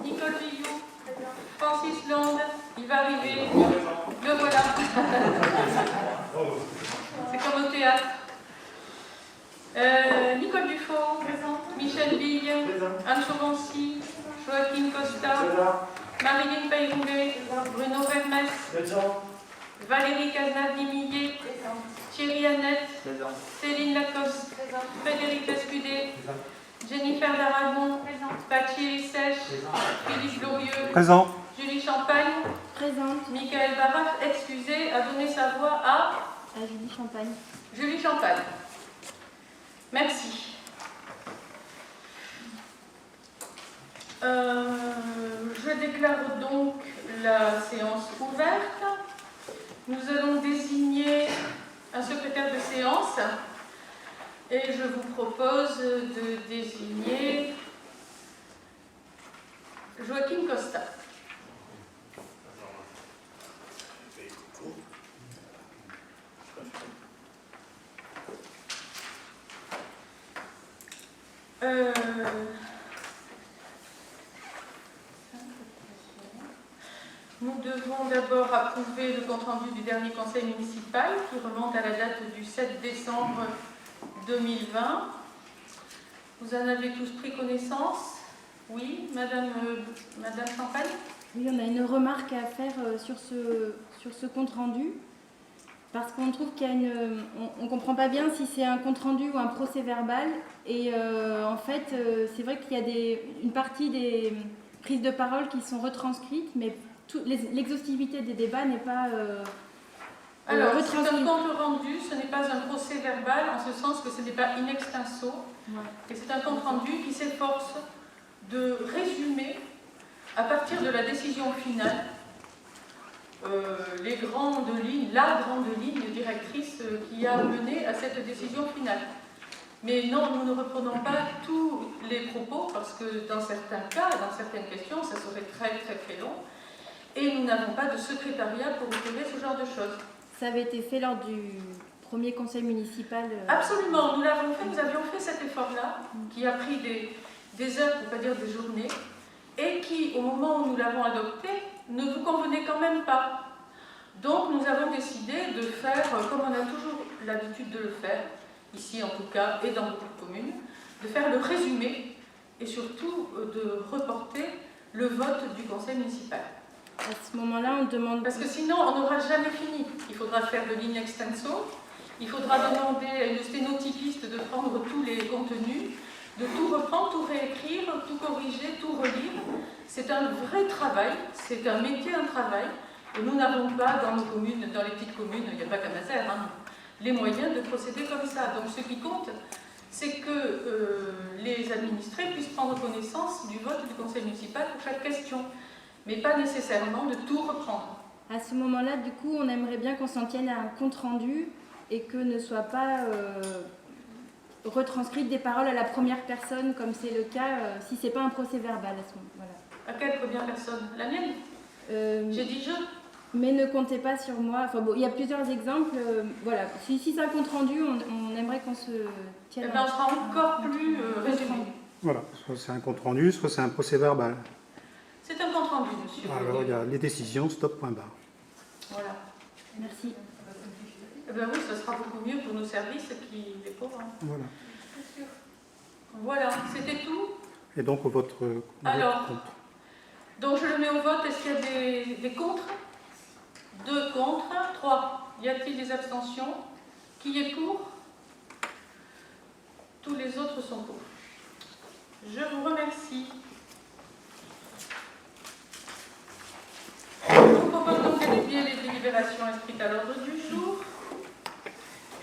Nicole Villou. Francis Land, il va arriver. Le voilà. C'est comme au théâtre. Nicole Dufault. Michel Bille. Anne Chauvency. Joaquin Costa. Marilyn Peyroulet. Bruno Vermès. Valérie Cazenave-Dimillier. Thierry Annette. Céline Lacoste. Frédéric Lescudet. Jennifer Daragon. Patrick Sèche. Philippe Glorieux. Présent. Julie Champagne. Présente. Michael Barras, excusez, a donné sa voix à Julie Champagne. Julie Champagne. Merci. Je déclare donc la séance ouverte. Nous allons désigner un secrétaire de séance et je vous propose de désigner Joaquin Costa. Nous devons d'abord approuver le compte-rendu du dernier conseil municipal qui remonte à la date du 7 décembre 2020. Vous en avez tous pris connaissance? Oui, Madame Champagne? Oui, on a une remarque à faire sur ce compte-rendu. Parce qu'on trouve qu'il y a on ne comprend pas bien si c'est un compte-rendu ou un procès-verbal. Et en fait, c'est vrai qu'il y a une partie des prises de parole qui sont retranscrites, mais l'exhaustivité des débats n'est pas alors, retranscrite. c'est un compte-rendu, ce n'est pas un procès-verbal, en ce sens que ce n'est pas in extenso. Ouais. Et c'est un compte-rendu qui s'efforce de résumer, à partir de la décision finale, les grandes lignes, la grande ligne directrice qui a mené à cette décision finale. Mais non, nous ne reprenons pas tous les propos parce que dans certains cas, dans certaines questions, ça serait très très très long et nous n'avons pas de secrétariat pour opérer ce genre de choses. Ça avait été fait lors du premier conseil municipal. Absolument, nous l'avons fait, nous avions fait cet effort-là qui a pris des heures, pour ne pas dire des journées, et qui, au moment où nous l'avons adopté, ne vous convenait quand même pas. Donc nous avons décidé de faire, comme on a toujours l'habitude de le faire, ici en tout cas, et dans beaucoup de communes, de faire le résumé et surtout de reporter le vote du conseil municipal. À ce moment-là, on demande... Parce que sinon, on n'aura jamais fini. Il faudra faire de ligne extenso, il faudra demander à une sténotypiste de prendre tous les contenus, de tout reprendre, tout réécrire, tout corriger, tout relire. C'est un vrai travail, c'est un métier, un travail. Et nous n'avons pas dans nos communes, dans les petites communes, il n'y a pas qu'à Mazères, les moyens de procéder comme ça. Donc ce qui compte, c'est que les administrés puissent prendre connaissance du vote du conseil municipal pour chaque question, mais pas nécessairement de tout reprendre. À ce moment-là, du coup, on aimerait bien qu'on s'en tienne à un compte-rendu et que ne soient pas retranscrites des paroles à la première personne, comme c'est le cas si c'est pas un procès-verbal à ce moment. Voilà. À quelle première personne? La mienne? J'ai dit je. Mais ne comptez pas sur moi. Enfin bon, il y a plusieurs exemples. Voilà. Si c'est un compte-rendu, on aimerait qu'on se tienne. Eh bien, on sera encore plus résumé. Voilà, soit c'est un compte-rendu, soit c'est un procès-verbal. C'est un compte-rendu, monsieur. Alors il y a les décisions, stop, point barre. Voilà. Merci. Eh bien oui, ce sera beaucoup mieux pour nos services qui les pauvres. Voilà. Voilà, c'était tout. Et donc votre Alors, contre. Donc je le mets au vote. Est-ce qu'il y a des contre? 2 contre, 3. Y a-t-il des abstentions? Qui est pour? Tous les autres sont pour. Je vous remercie. Je vous propose donc d'étudier les délibérations inscrites à l'ordre du jour.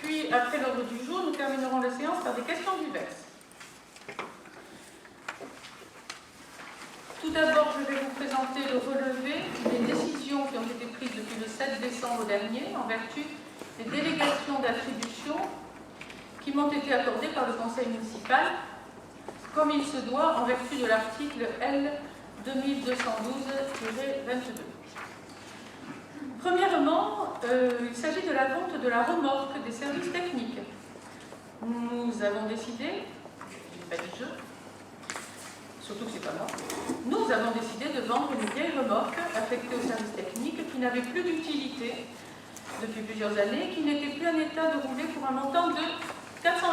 Puis, après l'ordre du jour, nous terminerons la séance par des questions diverses. Tout d'abord, je vais vous présenter le relevé des décisions qui ont été prises depuis le 7 décembre dernier en vertu des délégations d'attribution qui m'ont été accordées par le conseil municipal, comme il se doit en vertu de l'article L 2212-22. Premièrement, il s'agit de la vente de la remorque des services techniques. Nous avons décidé, pas du jeu, surtout que c'est pas moi, nous avons décidé de vendre une vieille remorque affectée au service technique qui n'avait plus d'utilité depuis plusieurs années, qui n'était plus en état de rouler pour un montant de 400 €.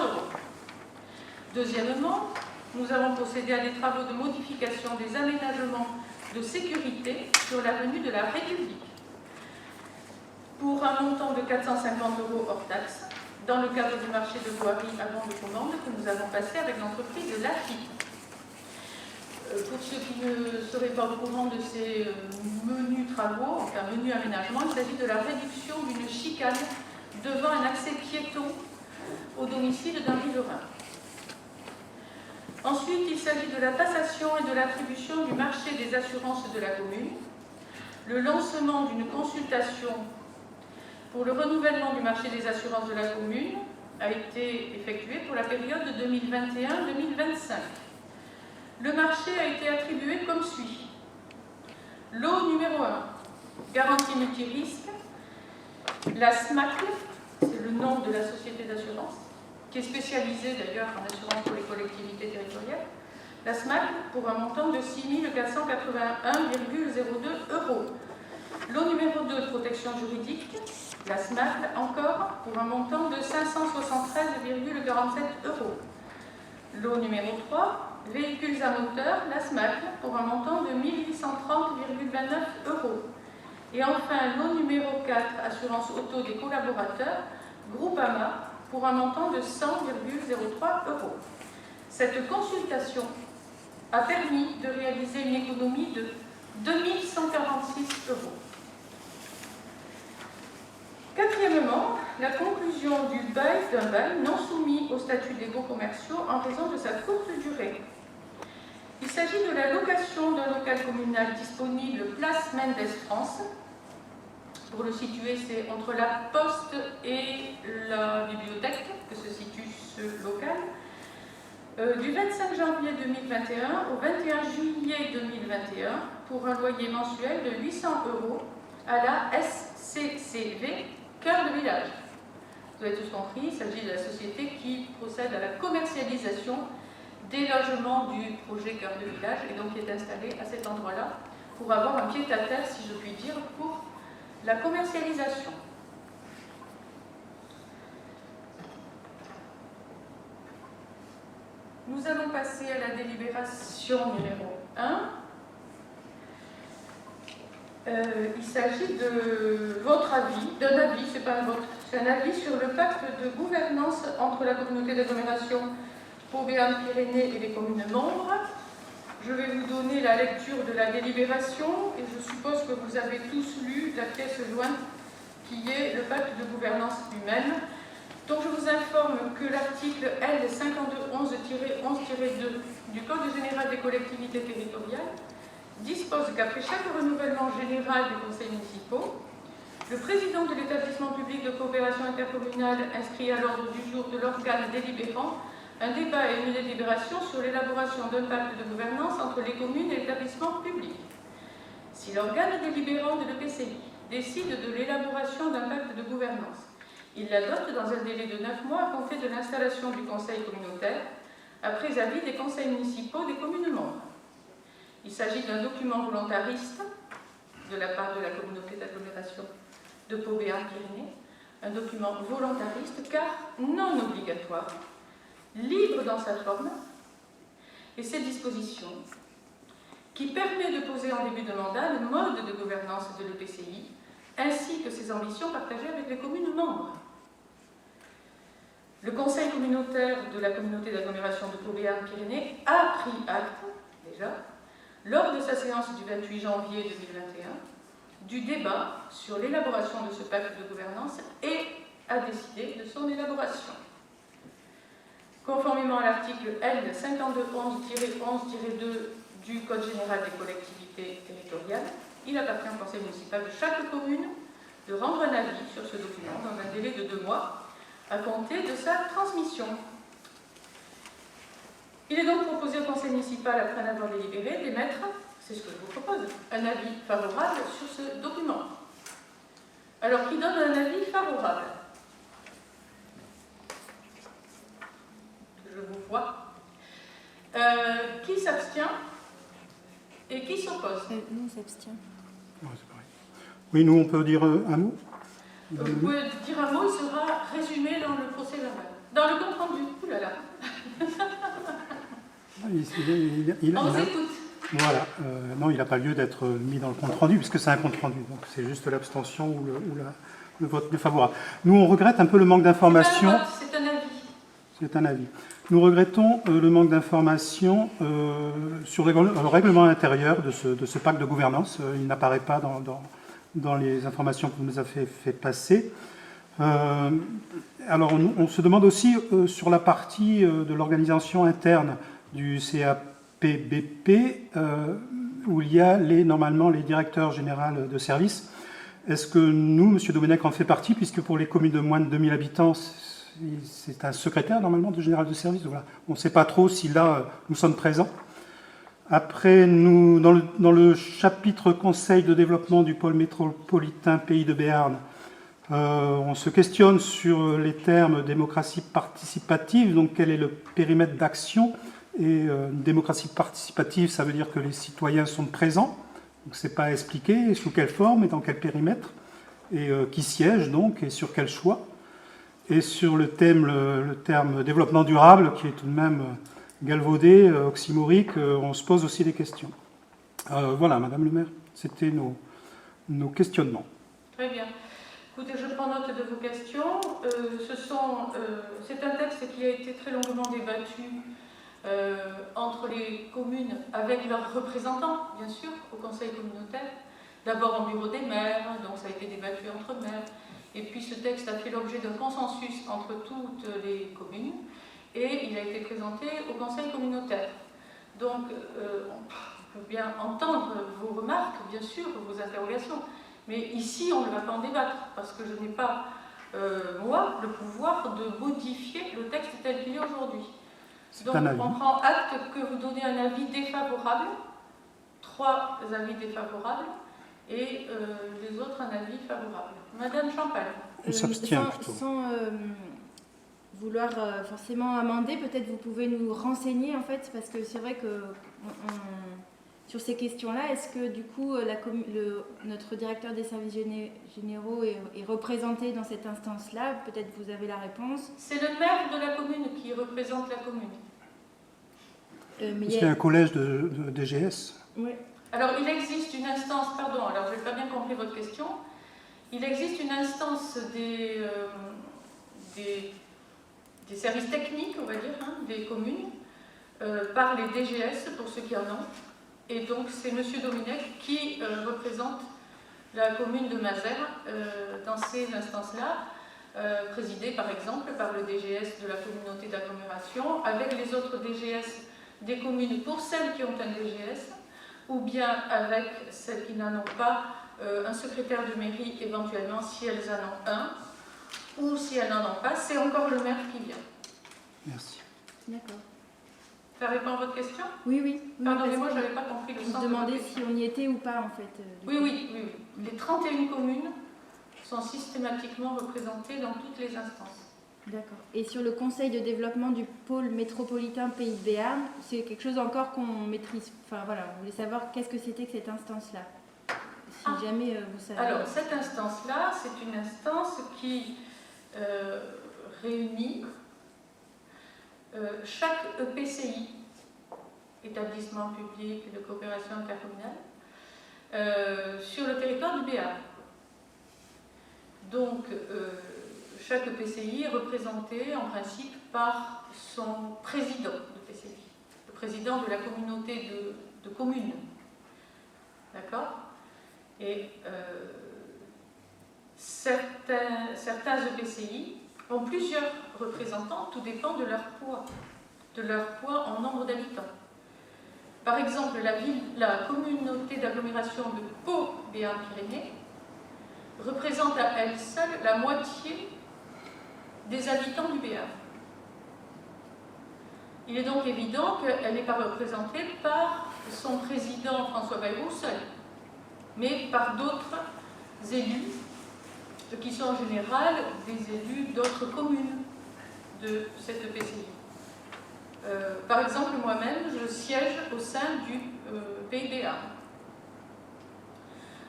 Deuxièmement, nous avons procédé à des travaux de modification des aménagements de sécurité sur l'avenue de la République pour un montant de 450 € hors taxe, dans le cadre du marché de voirie avant de commande que nous avons passé avec l'entreprise de l'AFI. Pour ceux qui ne seraient pas au courant de ces menus travaux, enfin menus aménagements, il s'agit de la réduction d'une chicane devant un accès piéton au domicile d'un riverain. Ensuite, il s'agit de la passation et de l'attribution du marché des assurances de la commune, le lancement d'une consultation pour le renouvellement du marché des assurances de la commune a été effectué pour la période 2021-2025. Le marché a été attribué comme suit. Lot numéro 1, garantie multirisque. La SMACL, c'est le nom de la société d'assurance, qui est spécialisée d'ailleurs en assurance pour les collectivités territoriales. La SMACL pour un montant de 6 481,02 €. Lot numéro 2, protection juridique. La SMACL encore pour un montant de 573,47 €. Lot numéro 3, véhicules à moteur, la SMACL pour un montant de 1830,29 €. Et enfin, lot numéro 4, assurance auto des collaborateurs, Groupama, pour un montant de 100,03 €. Cette consultation a permis de réaliser une économie de 2146 €. Quatrièmement, la conclusion du bail d'un bail non soumis au statut des baux commerciaux en raison de sa courte durée. Il s'agit de la location d'un local communal disponible place Mendes France. Pour le situer, c'est entre la poste et la bibliothèque que se situe ce local. Du 25 janvier 2021 au 21 juillet 2021 pour un loyer mensuel de 800 € à la SCCV Cœur de Village. Vous avez tous compris, il s'agit de la société qui procède à la commercialisation des logements du projet Cœur de Village et donc qui est installée à cet endroit-là pour avoir un pied-à-terre, si je puis dire, pour la commercialisation. Nous allons passer à la délibération numéro 1. Il s'agit de votre avis, d'un avis, c'est pas un vote, c'est un avis sur le pacte de gouvernance entre la communauté d'agglomération Pau Béarn-Pyrénées et les communes membres. Je vais vous donner la lecture de la délibération et je suppose que vous avez tous lu la pièce jointe qui est le pacte de gouvernance lui-même. Donc je vous informe que l'article L 5211-11-2 du Code général des collectivités territoriales dispose qu'après chaque renouvellement général des conseils municipaux, le président de l'établissement public de coopération intercommunale inscrit à l'ordre du jour de l'organe délibérant un débat et une délibération sur l'élaboration d'un pacte de gouvernance entre les communes et l'établissement public. Si l'organe délibérant de l'EPCI décide de l'élaboration d'un pacte de gouvernance, il l'adopte dans un délai de 9 mois à compter de l'installation du conseil communautaire, après avis des conseils municipaux des communes membres. Il s'agit d'un document volontariste de la part de la communauté d'agglomération de Pau Béarn-Pyrénées, un document volontariste car non obligatoire, libre dans sa forme et ses dispositions, qui permet de poser en début de mandat le mode de gouvernance de l'EPCI, ainsi que ses ambitions partagées avec les communes membres. Le conseil communautaire de la communauté d'agglomération de Pau Béarn-Pyrénées a pris acte, déjà, lors de sa séance du 28 janvier 2021, du débat sur l'élaboration de ce pacte de gouvernance et a décidé de son élaboration. Conformément à l'article L 5211-11-2 du Code général des collectivités territoriales, il appartient au conseil municipal de chaque commune de rendre un avis sur ce document dans un délai de 2 mois à compter de sa transmission. Il est donc proposé au conseil municipal, après en avoir délibéré, d'émettre, c'est ce que je vous propose, un avis favorable sur ce document. Alors, qui donne un avis favorable? Je vous vois. Qui s'abstient et qui s'oppose? Nous, on s'abstient. Ouais, c'est pareil. Oui, nous, on peut dire un mot. Vous pouvez dire un mot, il sera résumé dans le procès verbal. Dans le compte rendu. Ouh là là. On vous écoute. Voilà. Non, il n'a pas lieu d'être mis dans le compte rendu, puisque c'est un compte rendu. Donc c'est juste l'abstention ou le vote défavorable. Nous, on regrette un peu le manque d'informations. C'est un avis. C'est un avis. Nous regrettons le manque d'informations sur le règlement intérieur de ce pacte de gouvernance. Il n'apparaît pas dans les informations que vous nous avez fait passer. Alors, on se demande aussi sur la partie de l'organisation interne du CAPBP, où il y a normalement les directeurs généraux de service. Est-ce que nous, M. Domenech, en fait partie, puisque pour les communes de moins de 2000 habitants, c'est un secrétaire normalement de général de service. Voilà. On ne sait pas trop si là, nous sommes présents. Après, nous, dans le chapitre Conseil de développement du pôle métropolitain Pays de Béarn, on se questionne sur les termes démocratie participative, donc quel est le périmètre d'action. Et démocratie participative, ça veut dire que les citoyens sont présents, donc ce n'est pas expliqué, sous quelle forme et dans quel périmètre, et qui siège donc, et sur quel choix. Et sur le terme développement durable, qui est tout de même galvaudé, oxymorique, on se pose aussi des questions. Voilà, Madame le maire, c'était nos questionnements. Très bien. Écoutez, je prends note de vos questions. C'est un texte qui a été très longuement débattu entre les communes avec leurs représentants, bien sûr, au conseil communautaire. D'abord en bureau des maires, donc ça a été débattu entre maires. Et puis ce texte a fait l'objet d'un consensus entre toutes les communes et il a été présenté au conseil communautaire. Donc on peut bien entendre vos remarques, bien sûr, vos interrogations, mais ici on ne va pas en débattre parce que je n'ai pas, moi, le pouvoir de modifier le texte tel qu'il est aujourd'hui. Donc on prend acte que vous donnez un avis défavorable, 3 avis défavorables, et les autres un avis favorable. Madame Champagne. On s'abstient plutôt. Sans vouloir forcément amender, peut-être vous pouvez nous renseigner en fait, parce que c'est vrai que sur ces questions-là, est-ce que du coup notre directeur des services généraux est représenté dans cette instance-là? Peut-être vous avez la réponse. C'est le maire de la commune qui représente la commune. Est-ce qu'il y a un collège de DGS? Oui. Alors, il existe une instance, pardon, alors je n'ai pas bien compris votre question. Il existe une instance des services techniques, on va dire, hein, des communes, par les DGS, pour ceux qui en ont. Et donc, c'est M. Domenech qui représente la commune de Mazères dans ces instances-là, présidée par exemple par le DGS de la communauté d'agglomération, avec les autres DGS des communes pour celles qui ont un DGS, ou bien avec celles qui n'en ont pas, un secrétaire de mairie éventuellement si elles en ont un, ou si elles n'en ont pas, c'est encore le maire qui vient. Merci. D'accord. Ça répond à votre question? Oui. Pardonnez-moi, je n'avais pas compris le sens. Vous demandez si on y était ou pas en fait. Oui. Les 31 communes sont systématiquement représentées dans toutes les instances. D'accord. Et sur le conseil de développement du pôle métropolitain Pays de Béarn, c'est quelque chose encore qu'on maîtrise. Enfin voilà, on voulait savoir qu'est-ce que c'était que cette instance-là. Si jamais vous savez. Alors, cette instance-là, c'est une instance qui réunit chaque EPCI, établissement public de coopération intercommunale, sur le territoire du Béarn. Donc, chaque EPCI est représenté en principe par son président d'EPCI, le président de la communauté de communes. D'accord? Et certains EPCI ont plusieurs représentants, tout dépend de leur poids en nombre d'habitants. Par exemple, la communauté d'agglomération de Pau-Béarn-Pyrénées représente à elle seule la moitié des habitants du Béarn. Il est donc évident qu'elle n'est pas représentée par son président François Bayrou seul, mais par d'autres élus, qui sont en général des élus d'autres communes de cette EPCI. Par exemple, moi-même, je siège au sein du Pays de Béarn.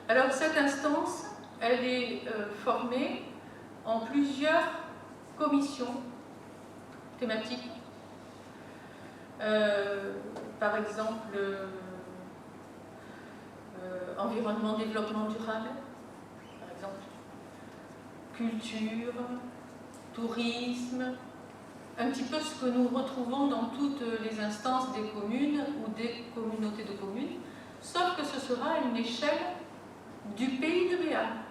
Alors cette instance, elle est formée en plusieurs commissions thématiques. Par exemple, environnement, développement durable, par exemple, culture, tourisme, un petit peu ce que nous retrouvons dans toutes les instances des communes ou des communautés de communes, sauf que ce sera à une échelle du Pays de Béarn.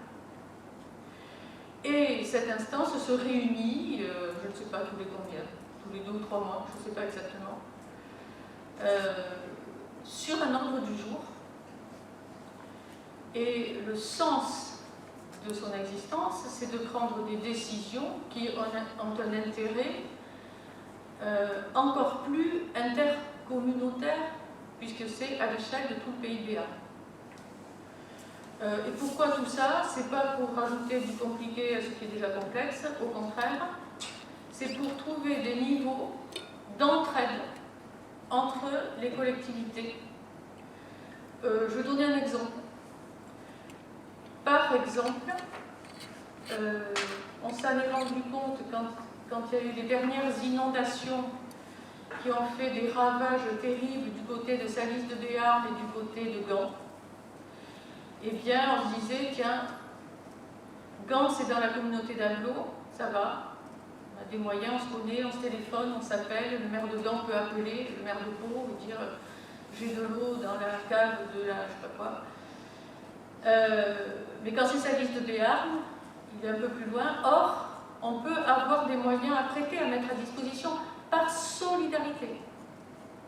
Et cette instance se réunit, je ne sais pas tous les combien, tous les 2 ou 3 mois, je ne sais pas exactement, sur un ordre du jour. Et le sens de son existence, c'est de prendre des décisions qui ont un intérêt encore plus intercommunautaire, puisque c'est à l'échelle de tout le Pays de Béarn. Et pourquoi tout ça? C'est pas pour rajouter du compliqué à ce qui est déjà complexe, au contraire, c'est pour trouver des niveaux d'entraide entre les collectivités. Je vais donner un exemple. Par exemple, on s'en est rendu compte quand il y a eu les dernières inondations qui ont fait des ravages terribles du côté de Salis de Béarn et du côté de Gand. Eh bien, on se disait, tiens, Gand, c'est dans la communauté d'Aglo, ça va, on a des moyens, on se connaît, on se téléphone, on s'appelle, le maire de Gand peut appeler le maire de Pau et dire j'ai de l'eau dans la cave de la je sais pas quoi. Mais quand c'est Salis de Béarn, il est un peu plus loin. Or, on peut avoir des moyens à prêter, à mettre à disposition par solidarité,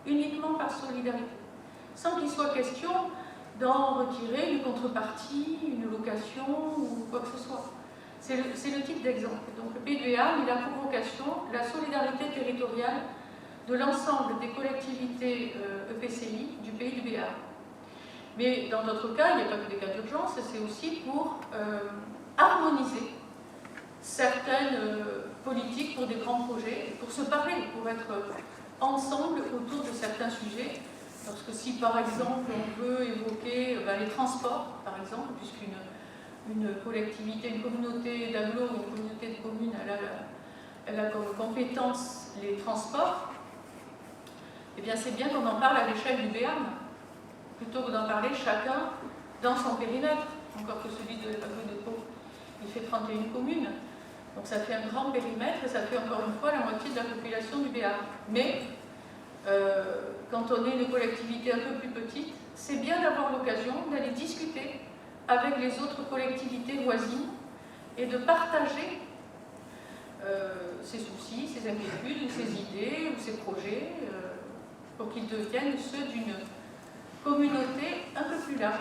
uniquement par solidarité, sans qu'il soit question d'en retirer une contrepartie, une location ou quoi que ce soit. C'est le type d'exemple. Donc le Pays de Béarn, il a pour vocation la solidarité territoriale de l'ensemble des collectivités EPCI du Pays de Béarn. Mais dans d'autres cas, il n'y a pas que des cas d'urgence, c'est aussi pour harmoniser certaines politiques pour des grands projets, pour se parler, pour être ensemble autour de certains sujets. Parce que si par exemple on veut évoquer les transports, par exemple, puisqu'une collectivité, une communauté d'agglo ou une communauté de communes, elle a comme compétence les transports, eh bien c'est bien qu'on en parle à l'échelle du Béarn, plutôt que d'en parler chacun dans son périmètre, encore que celui de l'agglo de Pau, il fait 31 communes. Donc ça fait un grand périmètre et ça fait encore une fois la moitié de la population du Béarn. Mais quand on est une collectivité un peu plus petite, c'est bien d'avoir l'occasion d'aller discuter avec les autres collectivités voisines et de partager ses soucis, ses inquiétudes, ses idées ou ses projets pour qu'ils deviennent ceux d'une communauté un peu plus large,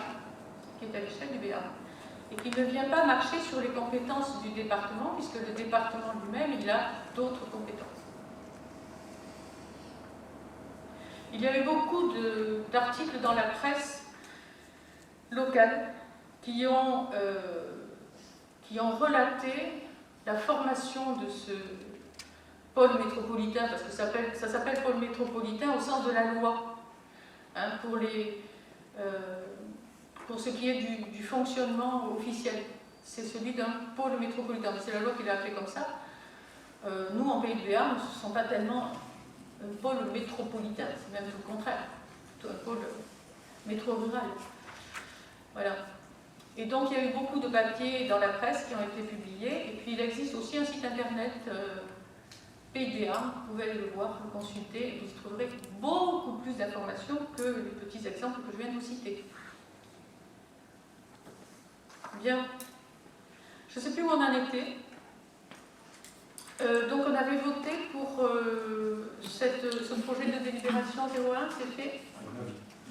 qui est à l'échelle du Béarn. Et qui ne vient pas marcher sur les compétences du département, puisque le département lui-même, il a d'autres compétences. Il y a eu beaucoup d'articles dans la presse locale qui ont relaté la formation de ce pôle métropolitain, parce que ça s'appelle pôle métropolitain au sens de la loi, hein, pour ce qui est du fonctionnement officiel. C'est celui d'un pôle métropolitain. C'est la loi qui l'a appelé comme ça. Nous, en Pays de Béarn, ce ne sont pas tellement un pôle métropolitain, c'est même tout le contraire, plutôt un pôle métro-rural. Voilà. Et donc, il y a eu beaucoup de papiers dans la presse qui ont été publiés. Et puis, il existe aussi un site internet Pays de Béarn. Vous pouvez aller le voir, le consulter, et vous y trouverez beaucoup plus d'informations que les petits exemples que je viens de vous citer. Bien. Je ne sais plus où on en était. Donc on avait voté pour ce projet de délibération 01, c'est fait.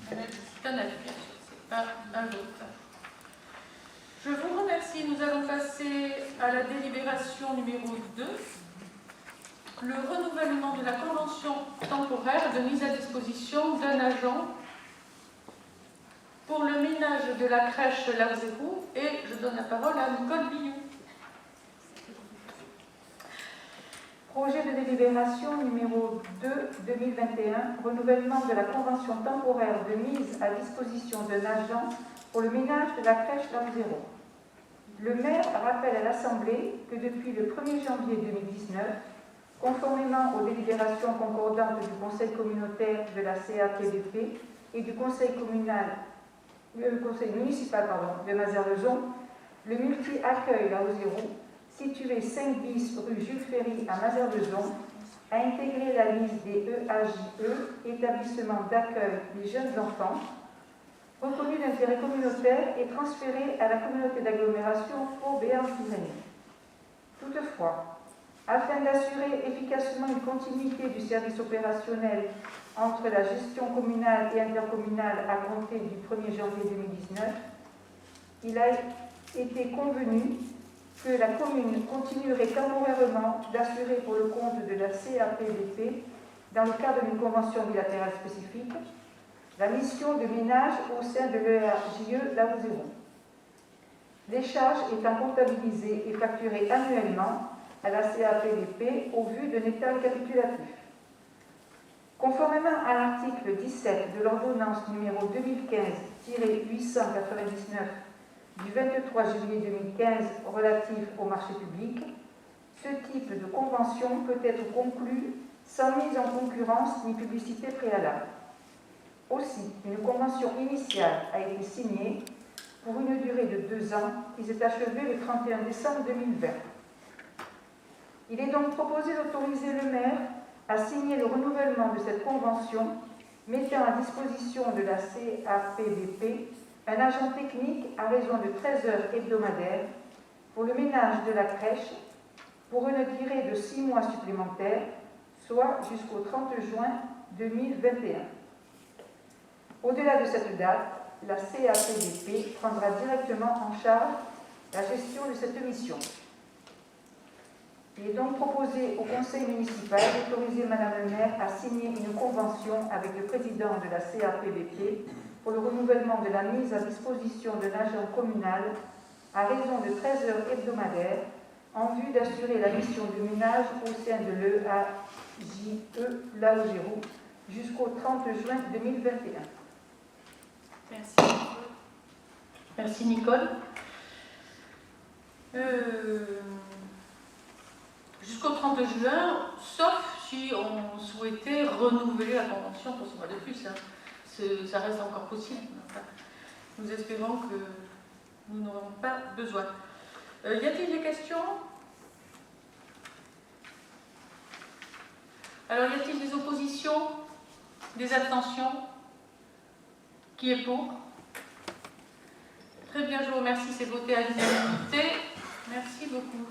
C'est un avis, bien sûr, c'est pas un vote. Je vous remercie. Nous allons passer à la délibération numéro 2. Le renouvellement de la convention temporaire de mise à disposition d'un agent pour le ménage de la crèche Larzérou, et je donne la parole à Nicole Billou. Projet de délibération numéro 2/2021, renouvellement de la convention temporaire de mise à disposition d'un agent pour le ménage de la crèche d'Anzéro. Le maire rappelle à l'Assemblée que depuis le 1er janvier 2019, conformément aux délibérations concordantes du Conseil communautaire de la CAPBP et du Conseil municipal de Mazères-le-Jon, le multi-accueil La Ozéro, situé 5 bis rue Jules Ferry à Mazères-le-Jon, a intégré la liste des EAJE, établissements d'accueil des jeunes enfants, reconnu d'intérêt communautaire et transféré à la communauté d'agglomération Pau-Béarn-Pyrénées. Toutefois, afin d'assurer efficacement une continuité du service opérationnel entre la gestion communale et intercommunale à compter du 1er janvier 2019, il a été convenu que la commune continuerait temporairement d'assurer pour le compte de la CAPBP, dans le cadre d'une convention bilatérale spécifique, la mission de ménage au sein de l'ERJE La Ozéro. Les charges étant comptabilisées et facturées annuellement à la CAPBP au vu d'un état récapitulatif. Conformément à l'article 17 de l'ordonnance numéro 2015-899 du 23 juillet 2015 relative au marché public, ce type de convention peut être conclu sans mise en concurrence ni publicité préalable. Aussi, une convention initiale a été signée pour une durée de 2 ans qui s'est achevée le 31 décembre 2020. Il est donc proposé d'autoriser le maire à signer le renouvellement de cette convention, mettant à disposition de la CAPBP un agent technique à raison de 13 heures hebdomadaires pour le ménage de la crèche pour une durée de 6 mois supplémentaires, soit jusqu'au 30 juin 2021. Au-delà de cette date, la CAPBP prendra directement en charge la gestion de cette mission. Il est donc proposé au Conseil municipal d'autoriser Madame le maire à signer une convention avec le président de la CAPBP pour le renouvellement de la mise à disposition d'un agent communal à raison de 13 heures hebdomadaires en vue d'assurer la mission de ménage au sein de l'EAJE La Ozéro jusqu'au 30 juin 2021. Merci. Merci Nicole. Jusqu'au 30 juin, sauf si on souhaitait renouveler la convention pour ce mois de plus. Hein. Ça reste encore possible. Enfin, nous espérons que nous n'aurons pas besoin. Y a-t-il des questions? Alors, y a-t-il des oppositions? Des abstentions? Qui est pour? Très bien, je vous remercie, c'est voté à l'unanimité. Merci beaucoup.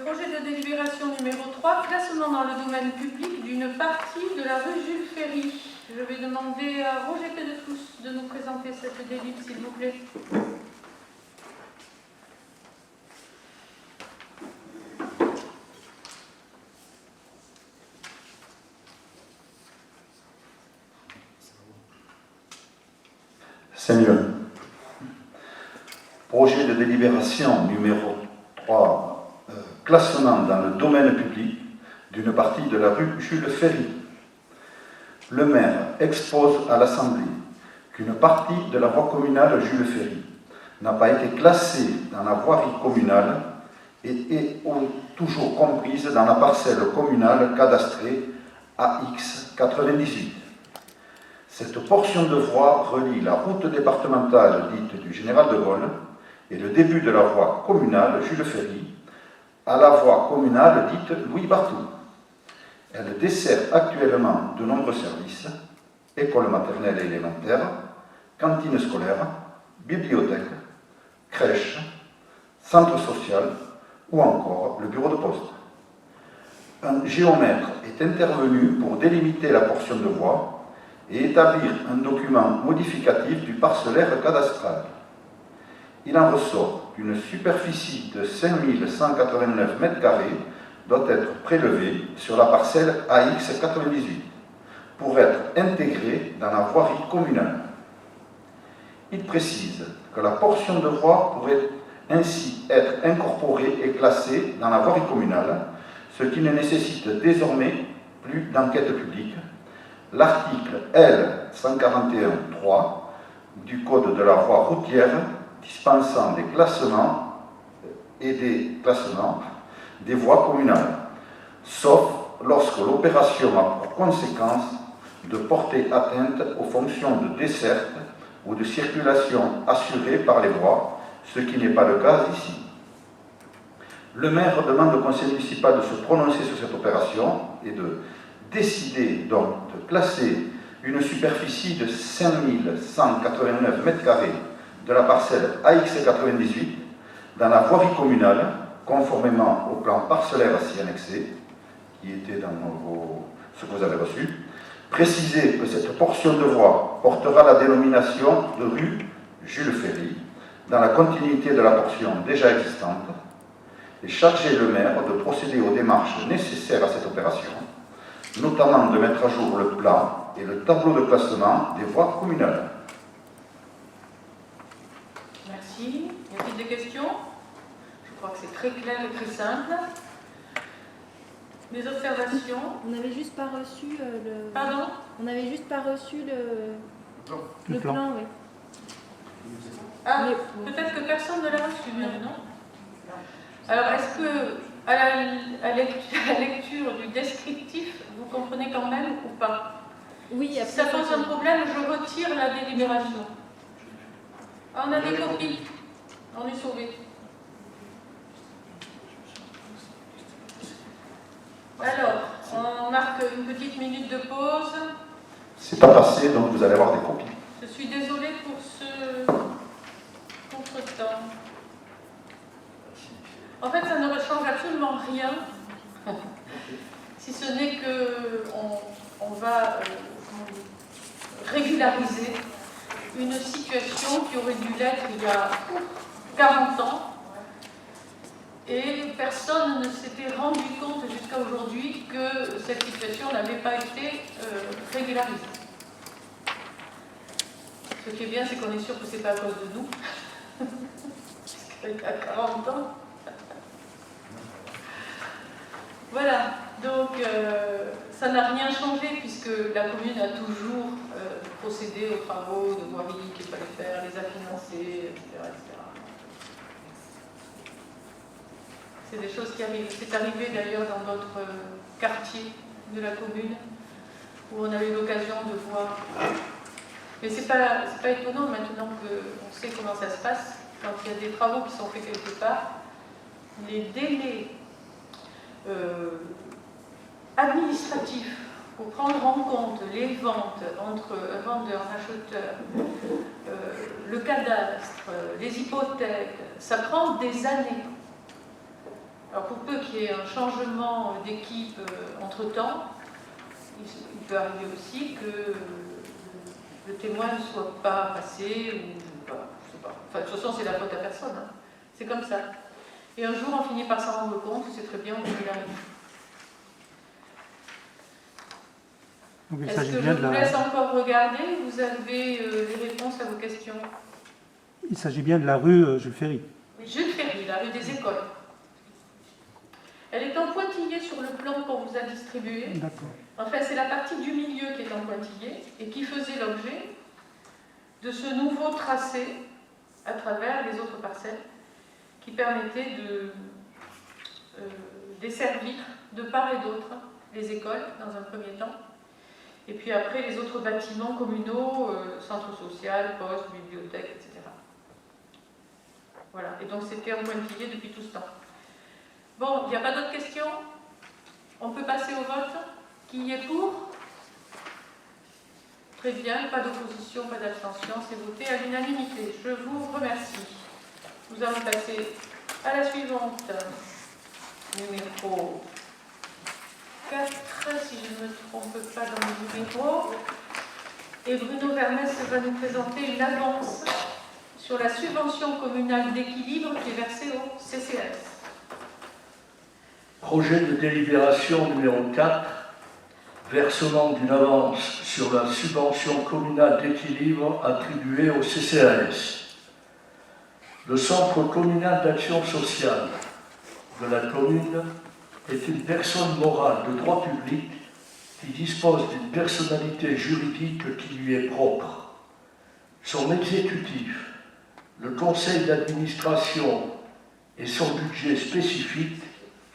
Projet de délibération numéro 3, classement dans le domaine public d'une partie de la rue Jules Ferry. Je vais demander à Roger Pédefous de nous présenter cette délib, s'il vous plaît. C'est mieux. Projet de délibération numéro 3, classement dans le domaine public d'une partie de la rue Jules Ferry. Le maire expose à l'Assemblée qu'une partie de la voie communale Jules Ferry n'a pas été classée dans la voirie communale et est toujours comprise dans la parcelle communale cadastrée AX98. Cette portion de voie relie la route départementale dite du Général de Gaulle et le début de la voie communale Jules Ferry à la voie communale dite Louis Barthou. Elle dessert actuellement de nombreux services, écoles maternelles et élémentaires, cantines scolaires, bibliothèques, crèches, centre social ou encore le bureau de poste. Un géomètre est intervenu pour délimiter la portion de voie et établir un document modificatif du parcellaire cadastral. Il en ressort qu'une superficie de 5189 m² doit être prélevée sur la parcelle AX98 pour être intégrée dans la voirie communale. Il précise que la portion de voie pourrait ainsi être incorporés et classés dans la voirie communale, ce qui ne nécessite désormais plus d'enquête publique. L'article L. 141.3 du Code de la voie routière dispensant des classements et des classements des voies communales, sauf lorsque l'opération a pour conséquence de porter atteinte aux fonctions de desserte ou de circulation assurées par les voies, ce qui n'est pas le cas ici. Le maire demande au conseil municipal de se prononcer sur cette opération et de décider donc de classer une superficie de 5189 m² de la parcelle AX98 dans la voirie communale, conformément au plan parcellaire ainsi annexé, qui était dans ce que vous avez reçu. Préciser que cette portion de voie portera la dénomination de rue Jules Ferry, dans la continuité de la portion déjà existante, et charger le maire de procéder aux démarches nécessaires à cette opération, notamment de mettre à jour le plan et le tableau de classement des voies communales. Merci. Y a-t-il des questions? Je crois que c'est très clair et très simple. Des observations? On n'avait juste pas reçu le... Pardon? On n'avait juste pas reçu le plan. plan, oui. Ah, Mais- peut-être que personne ne l'a reçu, non? Alors, est-ce que, à la lecture du descriptif, vous comprenez quand même ou pas? Oui, Si après, ça pose un problème, je retire la délibération. Ah, on a des copies. On est sauvés. Alors, on marque une petite minute de pause. C'est pas passé, donc vous allez avoir des copies. Je suis désolée pour ce contretemps. En fait, ça ne change absolument rien, si ce n'est qu'on va régulariser une situation qui aurait dû l'être il y a 40 ans, et personne ne s'était rendu compte jusqu'à aujourd'hui que cette situation n'avait pas été régularisée. Ce qui est bien, c'est qu'on est sûr que ce n'est pas à cause de nous. Il y a 40 ans. Voilà, donc ça n'a rien changé puisque la commune a toujours procédé aux travaux de voirie qu'il fallait faire, les a financés, etc. etc. C'est des choses qui arrivent. C'est arrivé d'ailleurs dans d'autres quartiers de la commune où on a eu l'occasion de voir. Mais c'est pas étonnant maintenant qu'on sait comment ça se passe. Quand il y a des travaux qui sont faits quelque part, les délais administratifs pour prendre en compte les ventes entre un vendeur, un acheteur, le cadastre, les hypothèques, ça prend des années. Alors pour peu qu'il y ait un changement d'équipe entre-temps, il peut arriver aussi que le témoin ne soit pas passé, ou pas, je sais pas. Enfin, de toute façon, c'est la faute à personne. Hein. C'est comme ça. Et un jour, on finit par s'en rendre compte, c'est très bien, on peut y arriver. Est-ce que je vous laisse encore regarder? Vous avez les réponses à vos questions? Il s'agit bien de la rue Jules Ferry. Jules Ferry, la rue des Écoles. Elle est en pointillé sur le plan qu'on vous a distribué. D'accord. Enfin, c'est la partie du milieu qui est en pointillé et qui faisait l'objet de ce nouveau tracé à travers les autres parcelles qui permettait de desservir de part et d'autre les écoles dans un premier temps et puis après les autres bâtiments communaux, centre social, poste, bibliothèque, etc. Voilà, et donc c'était en pointillé depuis tout ce temps. Bon, il n'y a pas d'autres questions? On peut passer au vote? Qui est pour? Très bien, pas d'opposition, pas d'abstention, c'est voté à l'unanimité. Je vous remercie. Nous allons passer à la suivante, numéro 4, si je ne me trompe pas dans le numéro. Et Bruno Vermès va nous présenter une avance sur la subvention communale d'équilibre qui est versée au CCAS. Projet de délibération numéro 4, versement d'une avance sur la subvention communale d'équilibre attribuée au CCAS. Le Centre communal d'action sociale de la commune est une personne morale de droit public qui dispose d'une personnalité juridique qui lui est propre. Son exécutif, le conseil d'administration et son budget spécifique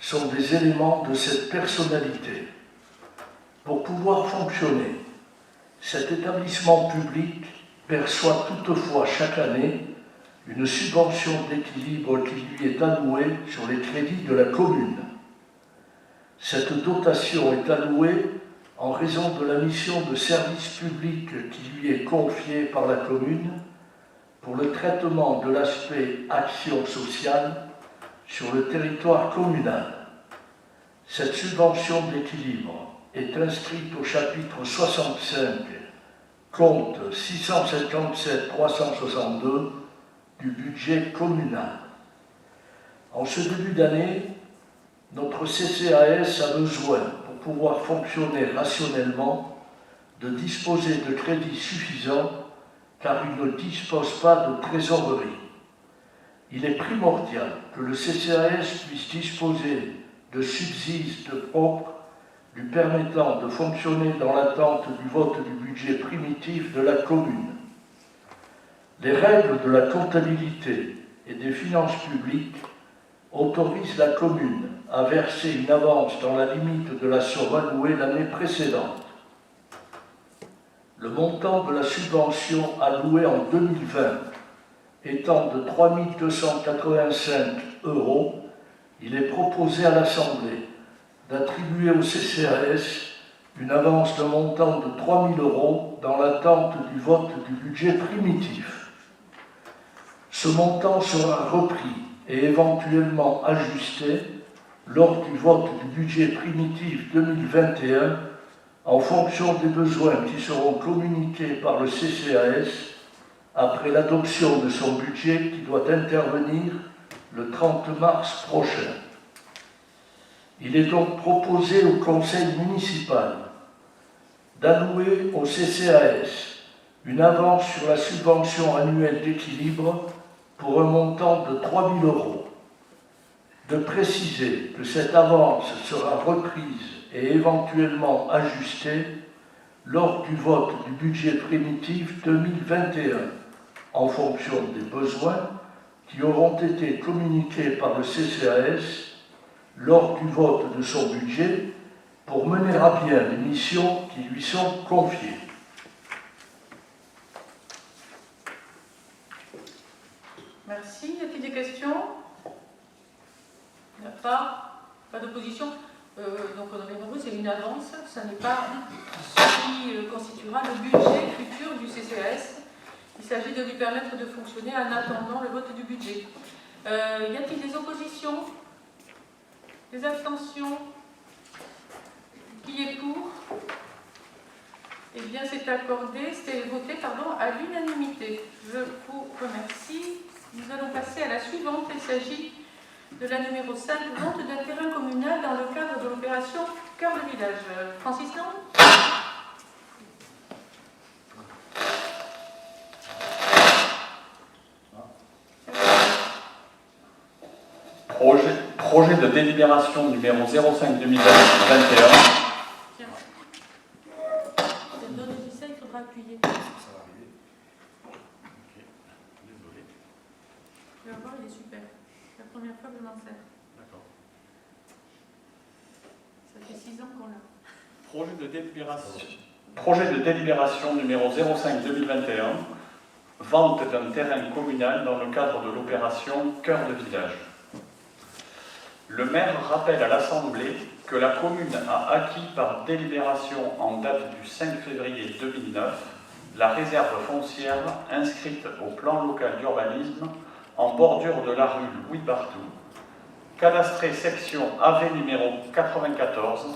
sont des éléments de cette personnalité. Pour pouvoir fonctionner, cet établissement public perçoit toutefois chaque année une subvention d'équilibre qui lui est allouée sur les crédits de la commune. Cette dotation est allouée en raison de la mission de service public qui lui est confiée par la commune pour le traitement de l'aspect action sociale sur le territoire communal. Cette subvention d'équilibre est inscrite au chapitre 65, compte 657 362 du budget communal. En ce début d'année, notre CCAS a besoin, pour pouvoir fonctionner rationnellement, de disposer de crédits suffisants car il ne dispose pas de trésorerie. Il est primordial que le CCAS puisse disposer de subsides propres lui permettant de fonctionner dans l'attente du vote du budget primitif de la commune. Les règles de la comptabilité et des finances publiques autorisent la commune à verser une avance dans la limite de la somme allouée l'année précédente. Le montant de la subvention allouée en 2020 étant de 3 285 €, il est proposé à l'Assemblée d'attribuer au CCAS une avance d'un montant de 3 000 € dans l'attente du vote du budget primitif. Ce montant sera repris et éventuellement ajusté lors du vote du budget primitif 2021 en fonction des besoins qui seront communiqués par le CCAS après l'adoption de son budget qui doit intervenir le 30 mars prochain. Il est donc proposé au conseil municipal d'allouer au CCAS une avance sur la subvention annuelle d'équilibre pour un montant de 3 000 €, de préciser que cette avance sera reprise et éventuellement ajustée lors du vote du budget primitif 2021, en fonction des besoins qui auront été communiqués par le CCAS lors du vote de son budget pour mener à bien les missions qui lui sont confiées. Merci. Y a-t-il des questions? Il n'y a pas d'opposition. Donc on avait compris, c'est une avance, ça n'est pas ce qui constituera le budget futur du CCAS. Il s'agit de lui permettre de fonctionner en attendant le vote du budget. Y a-t-il des oppositions? Des abstentions? Qui est pour? Eh bien, c'est accordé, c'est voté, à l'unanimité. Je vous remercie. Nous allons passer à la suivante. Il s'agit de la numéro 5, vente d'un terrain communal dans le cadre de l'opération Cœur de Village. Francis Lang. Projet de délibération numéro 05-2021. Tiens. Donne ça, il faudra appuyer. Ça va arriver. Ok, désolé. Tu vas voir, il est super. C'est la première fois que je m'en sers. D'accord. Ça fait 6 ans qu'on l'a. Projet de délibération numéro 05-2021. Vente d'un terrain communal dans le cadre de l'opération Cœur de Village. Le maire rappelle à l'Assemblée que la commune a acquis par délibération en date du 5 février 2009 la réserve foncière inscrite au plan local d'urbanisme en bordure de la rue Louis Barthou, cadastrée section AV numéro 94,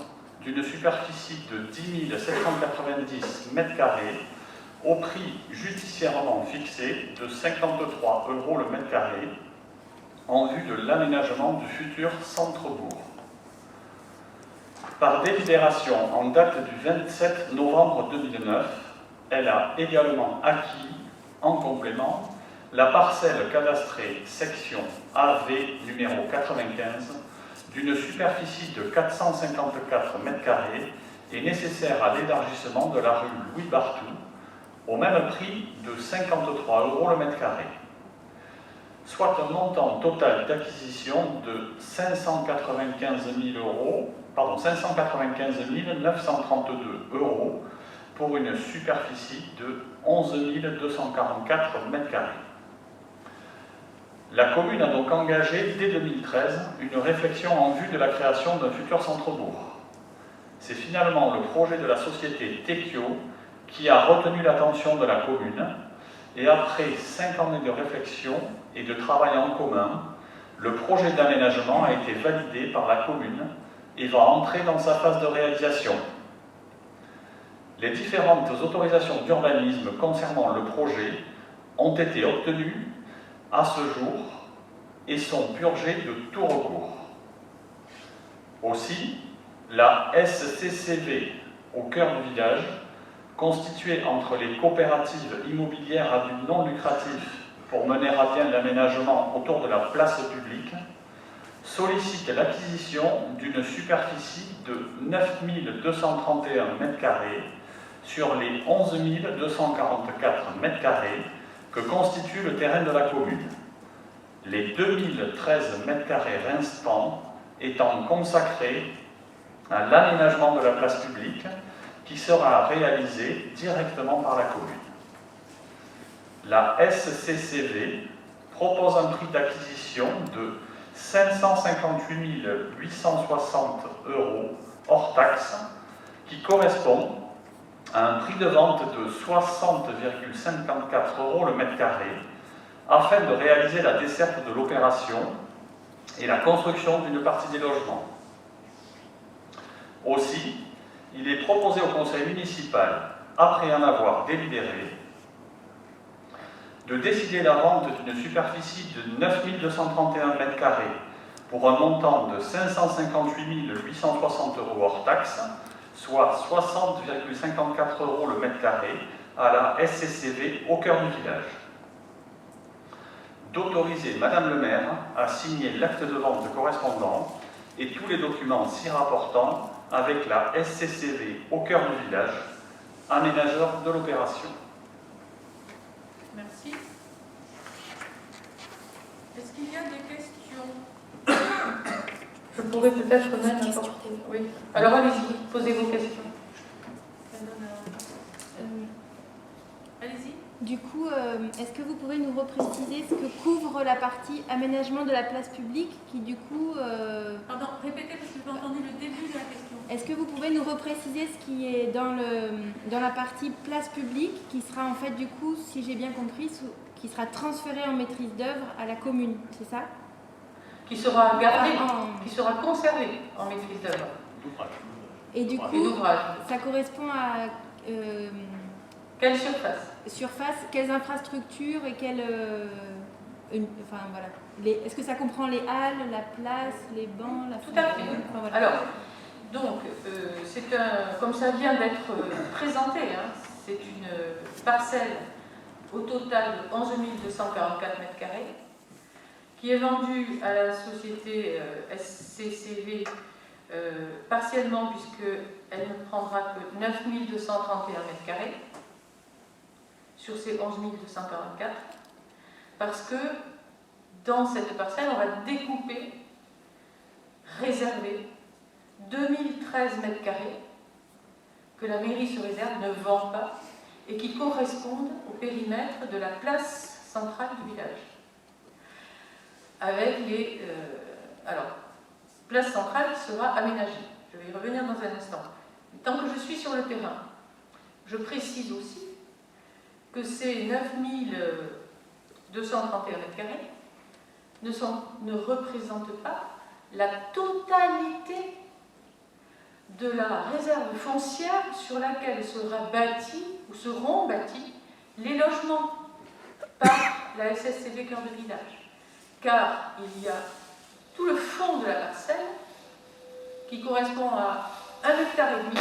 d'une superficie de 10 790 m² au prix judiciairement fixé de 53 € le mètre carré, en vue de l'aménagement du futur centre-bourg. Par délibération en date du 27 novembre 2009, elle a également acquis, en complément, la parcelle cadastrée section AV numéro 95 d'une superficie de 454 m² est nécessaire à l'élargissement de la rue Louis Barthou au même prix de 53 € le mètre carré, soit un montant total d'acquisition de 595 932 € pour une superficie de 11 244 m². La commune a donc engagé dès 2013 une réflexion en vue de la création d'un futur centre-bourg. C'est finalement le projet de la société Tekio qui a retenu l'attention de la commune, et après 5 années de réflexion et de travail en commun, le projet d'aménagement a été validé par la commune et va entrer dans sa phase de réalisation. Les différentes autorisations d'urbanisme concernant le projet ont été obtenues à ce jour et sont purgées de tout recours. Aussi, la SCCV au cœur du village, constituée entre les coopératives immobilières à but non lucratif pour mener à bien l'aménagement autour de la place publique, sollicite l'acquisition d'une superficie de 9 231 m² sur les 11 244 m² que constitue le terrain de la commune. Les 2013 m² restants étant consacrés à l'aménagement de la place publique qui sera réalisé directement par la commune. La SCCV propose un prix d'acquisition de 558 860 € hors taxe, qui correspond à un prix de vente de 60,54 € le mètre carré, afin de réaliser la desserte de l'opération et la construction d'une partie des logements. Aussi, il est proposé au conseil municipal, après en avoir délibéré, de décider la vente d'une superficie de 9 231 m² pour un montant de 558 860 € hors taxe, soit 60,54 € le mètre carré, à la SCCV au cœur du village. D'autoriser Madame le maire à signer l'acte de vente correspondant et tous les documents s'y rapportant avec la SCCV au cœur du village, aménageur de l'opération. Merci. Est-ce qu'il y a des questions? Je pourrais peut-être même apporter. Oui. Alors allez-y, posez vos questions. Allez-y. Du coup, est-ce que vous pouvez nous repréciser ce que couvre la partie aménagement de la place publique qui du coup... Pardon, répétez parce que je n'ai pas entendu le début de la question. Est-ce que vous pouvez nous repréciser ce qui est dans la partie place publique qui sera en fait du coup, si j'ai bien compris, qui sera transférée en maîtrise d'œuvre à la commune, c'est ça? Qui sera gardé, qui sera conservé en maîtrise d'œuvre. Et du coup, ça correspond à... Quelle surface? Surface, quelles infrastructures et quelles... enfin voilà. Est-ce que ça comprend les halles, la place, les bancs, la Tout à fait. Enfin, voilà. Alors, donc, comme ça vient d'être présenté, hein, c'est une parcelle au total de 11 244 m² qui est vendue à la société SCCV partiellement puisqu'elle ne prendra que 9 231 m² sur ces 11 244, parce que dans cette parcelle, on va découper, réserver 2013 m² que la mairie se réserve, ne vend pas, et qui correspondent au périmètre de la place centrale du village. Avec les... place centrale qui sera aménagée. Je vais y revenir dans un instant. Tant que je suis sur le terrain, je précise aussi que ces 9 231 m² ne représentent pas la totalité de la réserve foncière sur laquelle sera bâti ou seront bâtis les logements par la SSCV Cœur de Village. Car il y a tout le fond de la parcelle qui correspond à 1,5 m²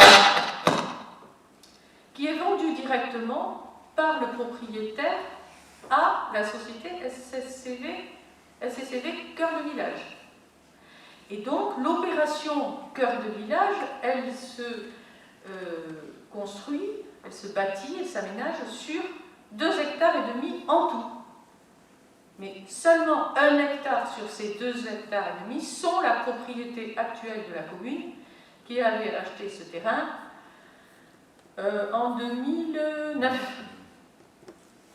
qui est vendu directement par le propriétaire à la société SCCV Cœur de Village. Et donc, l'opération Cœur de Village, elle se construit, elle se bâtit, elle s'aménage sur 2,5 hectares en tout. Mais seulement 1 hectare sur ces 2,5 hectares sont la propriété actuelle de la commune qui avait acheté ce terrain en 2009,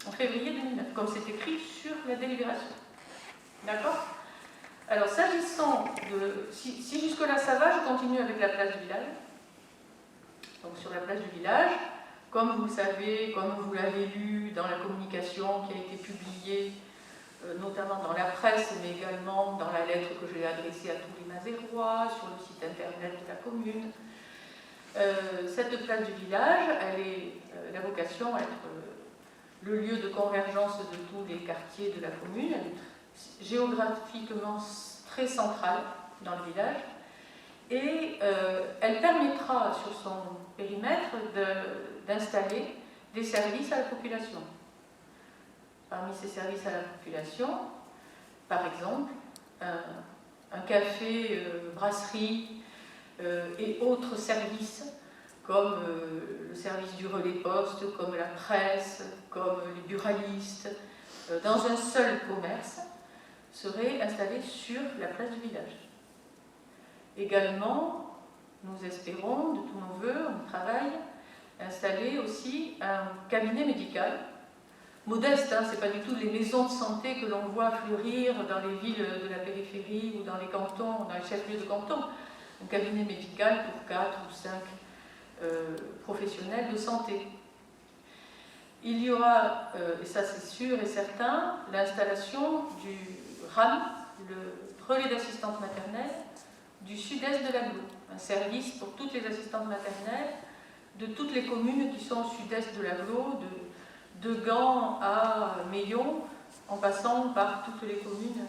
en février 2009, comme c'est écrit sur la délibération. D'accord? Alors, s'agissant de... Si jusque-là ça va, je continue avec la place du village. Donc, sur la place du village, comme vous le savez, comme vous l'avez lu dans la communication qui a été publiée, notamment dans la presse, mais également dans la lettre que j'ai adressée à tous les Mazérois, sur le site internet de la commune, cette place du village, elle a vocation à être le lieu de convergence de tous les quartiers de la commune. Elle est géographiquement très centrale dans le village et elle permettra sur son périmètre d'installer des services à la population. Parmi ces services à la population, par exemple, un café, brasserie et autres services comme le service du relais poste, comme la presse, comme les buralistes, dans un seul commerce, seraient installés sur la place du village. Également, nous espérons, de tous nos voeux, on travaille, installer aussi un cabinet médical, modeste, hein, ce n'est pas du tout les maisons de santé que l'on voit fleurir dans les villes de la périphérie ou dans les cantons, dans les chefs-lieux de canton. Un cabinet médical pour 4 ou 5 professionnels de santé. Il y aura, et ça c'est sûr et certain, l'installation du RAM, le relais d'assistante maternelle, du sud-est de l'Aglo, un service pour toutes les assistantes maternelles de toutes les communes qui sont au sud-est de l'Aglo, de Gand à Meillon, en passant par toutes les communes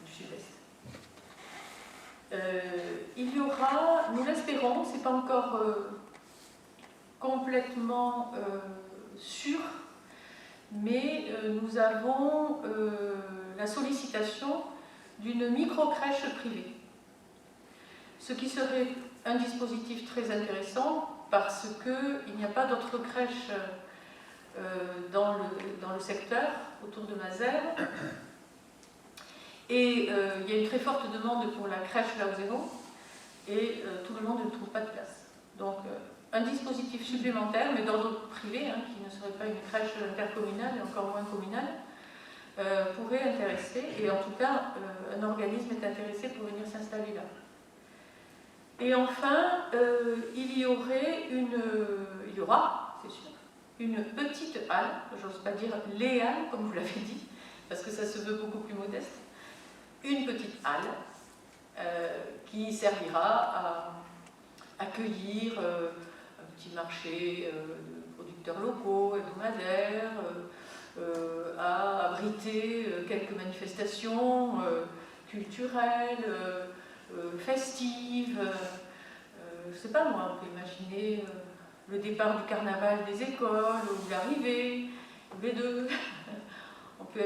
du sud-est. Il y aura, nous l'espérons, c'est pas encore complètement sûr, mais nous avons la sollicitation d'une micro-crèche privée, ce qui serait un dispositif très intéressant parce qu'il n'y a pas d'autres crèches dans le secteur autour de Mazères. Et il y a une très forte demande pour la crèche Lausero et tout le monde ne trouve pas de place. Donc un dispositif supplémentaire, mais d'ordre privé, hein, qui ne serait pas une crèche intercommunale et encore moins communale, pourrait intéresser, et en tout cas un organisme est intéressé pour venir s'installer là. Et enfin, il y aura, c'est sûr, une petite halle, j'ose pas dire les halles, comme vous l'avez dit, parce que ça se veut beaucoup plus modeste, une petite halle qui servira à accueillir un petit marché de producteurs locaux, hebdomadaires, à abriter quelques manifestations culturelles, festives. Je ne sais pas moi, on peut imaginer le départ du carnaval des écoles, ou l'arrivée, ou les deux. On peut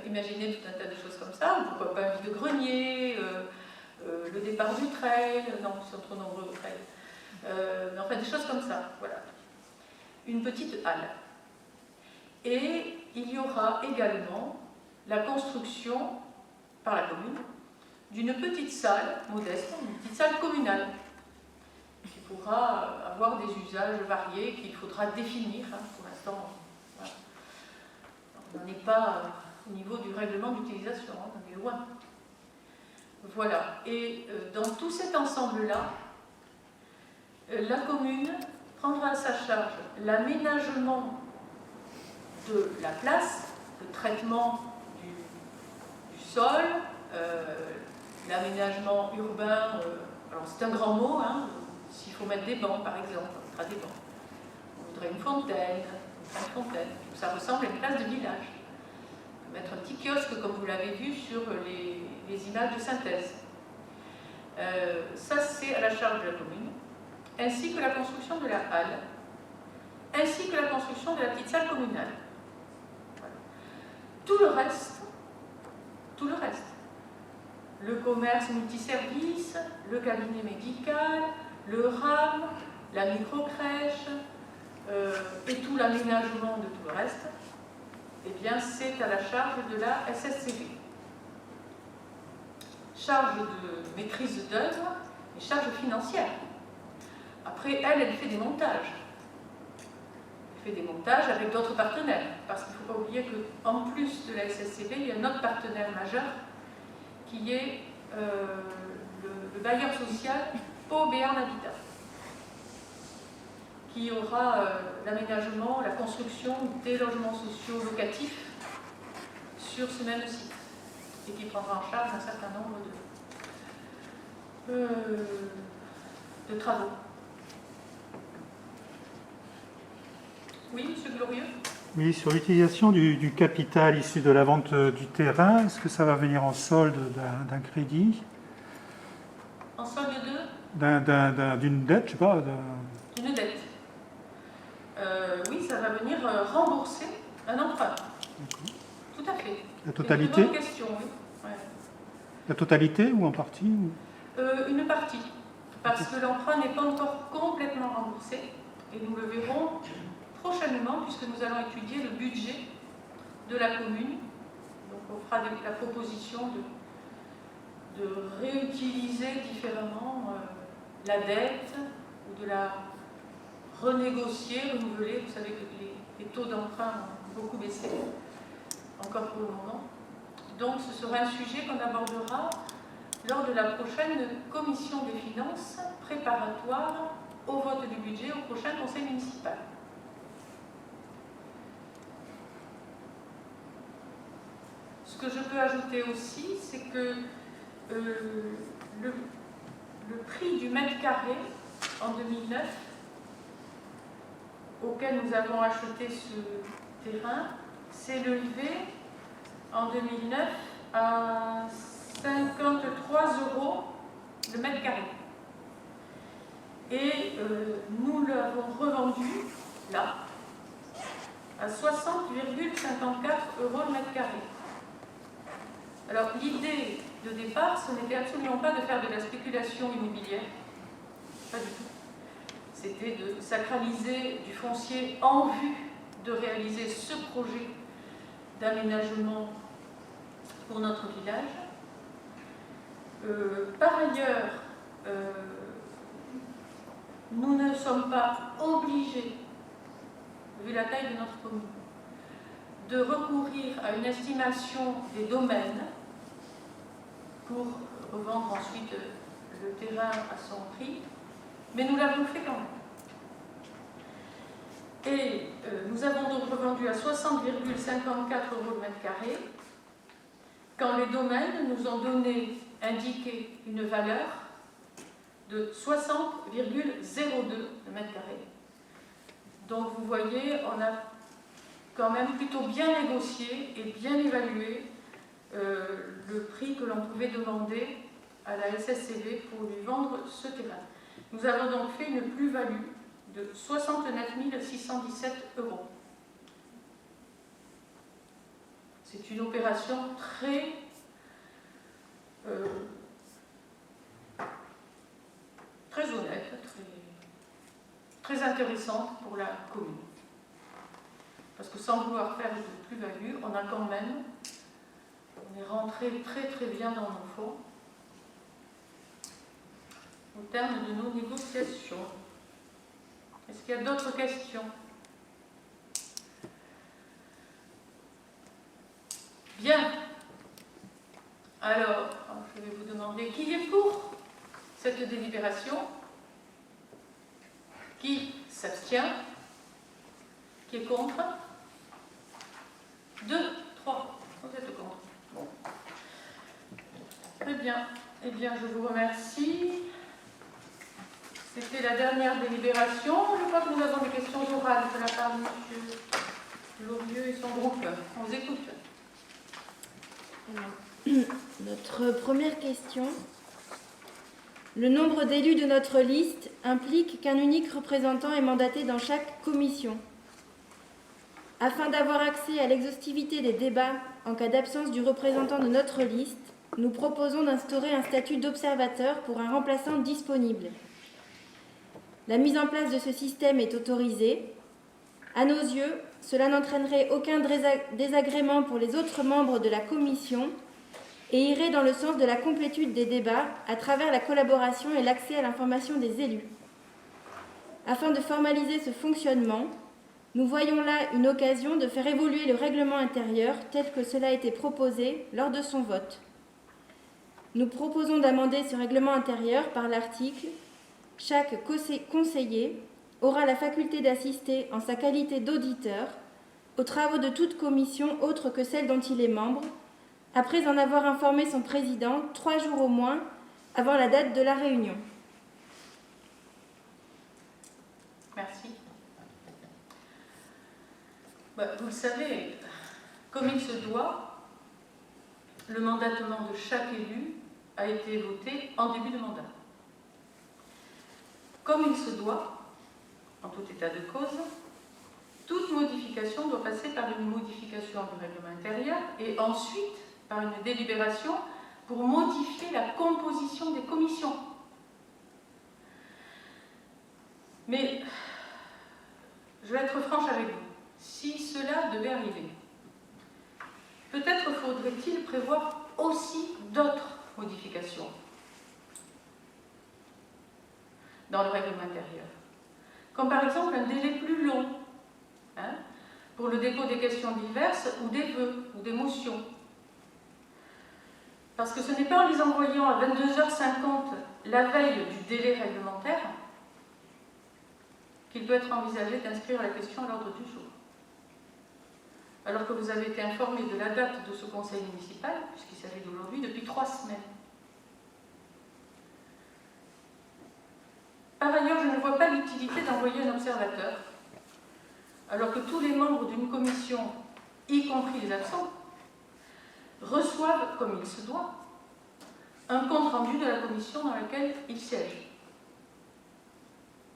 imaginer tout un tas de choses comme ça, ou pourquoi pas un vide-grenier, le départ du trail, non, ils sont trop nombreux au trail. Mais enfin, des choses comme ça, voilà. Une petite halle. Et il y aura également la construction par la commune d'une petite salle modeste, une petite salle communale, qui pourra avoir des usages variés qu'il faudra définir. Hein, pour l'instant, voilà. On n'en est pas au niveau du règlement d'utilisation, hein, on est loin. Voilà. Et dans tout cet ensemble-là, la commune prendra à sa charge l'aménagement de la place, le traitement du sol, l'aménagement urbain, alors c'est un grand mot, hein, s'il faut mettre des bancs par exemple, on mettra des bancs. On voudrait une fontaine, ça ressemble à une place de village. On peut mettre un petit kiosque comme vous l'avez vu sur les images de synthèse. Ça c'est à la charge de la commune, ainsi que la construction de la halle, ainsi que la construction de la petite salle communale. Voilà. Tout le reste, le commerce multiservice, le cabinet médical, le RAM, la microcrèche et tout l'aménagement de tout le reste, eh bien c'est à la charge de la SSCV. Charge de maîtrise d'œuvre et charge financière. Après, elle fait des montages. Elle fait des montages avec d'autres partenaires. Parce qu'il ne faut pas oublier qu'en plus de la SSCV, il y a un autre partenaire majeur qui est le bailleur social Pau Béarn Habitat, qui aura l'aménagement, la construction des logements sociaux locatifs sur ce même site et qui prendra en charge un certain nombre de travaux. Oui, Monsieur Glorieux? Oui, sur l'utilisation du capital issu de la vente du terrain, est-ce que ça va venir en solde d'un crédit? En solde d'une dette, je sais pas. D'une dette. Oui, ça va venir rembourser un emprunt. Tout à fait. La totalité? C'est une bonne question, oui. Ouais. La totalité ou en partie Une partie, parce que l'emprunt n'est pas encore complètement remboursé, et nous le verrons prochainement, puisque nous allons étudier le budget de la commune. Donc on fera la proposition de réutiliser différemment la dette, ou de la renégocier, renouveler. Vous savez que les taux d'emprunt ont beaucoup baissé, encore pour le moment. Donc ce sera un sujet qu'on abordera lors de la prochaine commission des finances préparatoire au vote du budget au prochain conseil municipal. Ce que je peux ajouter aussi, c'est que le prix du mètre carré en 2009, auquel nous avons acheté ce terrain, s'est levé en 2009 à 53 € le mètre carré. Et nous l'avons revendu là à 60,54 € le mètre carré. Alors l'idée de départ, ce n'était absolument pas de faire de la spéculation immobilière, pas du tout. C'était de sacraliser du foncier en vue de réaliser ce projet d'aménagement pour notre village. Par ailleurs, nous ne sommes pas obligés, vu la taille de notre commune, de recourir à une estimation des domaines pour revendre ensuite le terrain à son prix, mais nous l'avons fait quand même. Et nous avons donc revendu à 60,54 € le mètre carré, quand les domaines nous ont indiqué une valeur de 60,02 le mètre carré. Donc vous voyez, on a quand même plutôt bien négocié et bien évalué le prix que l'on pouvait demander à la SSCV pour lui vendre ce terrain. Nous avons donc fait une plus-value de 69 617 €. C'est une opération très honnête, très intéressante pour la commune. Parce que sans vouloir faire de plus-value, on est rentré très bien dans nos fonds au terme de nos négociations. Est-ce qu'il y a d'autres questions? Bien. Alors, je vais vous demander qui est pour cette délibération? Qui s'abstient? Qui est contre? 2, 3. Vous êtes contre. Bon. Très bien. Eh bien, je vous remercie. C'était la dernière délibération. Je crois que nous avons des questions orales de la part de M. Glorieux et son groupe. On vous écoute. Alors, notre première question Le nombre d'élus de notre liste implique qu'un unique représentant est mandaté dans chaque commission. Afin d'avoir accès à l'exhaustivité des débats en cas d'absence du représentant de notre liste, nous proposons d'instaurer un statut d'observateur pour un remplaçant disponible. La mise en place de ce système est autorisée. À nos yeux, cela n'entraînerait aucun désagrément pour les autres membres de la commission et irait dans le sens de la complétude des débats à travers la collaboration et l'accès à l'information des élus. Afin de formaliser ce fonctionnement, nous voyons là une occasion de faire évoluer le règlement intérieur tel que cela a été proposé lors de son vote. Nous proposons d'amender ce règlement intérieur par l'article « Chaque conseiller aura la faculté d'assister en sa qualité d'auditeur aux travaux de toute commission autre que celle dont il est membre, après en avoir informé son président 3 jours au moins avant la date de la réunion. » Merci. Vous le savez, comme il se doit, le mandatement de chaque élu a été voté en début de mandat. Comme il se doit, en tout état de cause, toute modification doit passer par une modification du règlement intérieur et ensuite par une délibération pour modifier la composition des commissions. Mais je vais être franche avec vous. Si cela devait arriver, peut-être faudrait-il prévoir aussi d'autres modifications dans le règlement intérieur, comme par exemple un délai plus long pour le dépôt des questions diverses ou des vœux ou des motions. Parce que ce n'est pas en les envoyant à 22h50 la veille du délai réglementaire qu'il peut être envisagé d'inscrire la question à l'ordre du jour. Alors que vous avez été informé de la date de ce conseil municipal, puisqu'il s'agit d'aujourd'hui, depuis 3 semaines. Par ailleurs, je ne vois pas l'utilité d'envoyer un observateur, alors que tous les membres d'une commission, y compris les absents, reçoivent, comme il se doit, un compte-rendu de la commission dans laquelle ils siègent.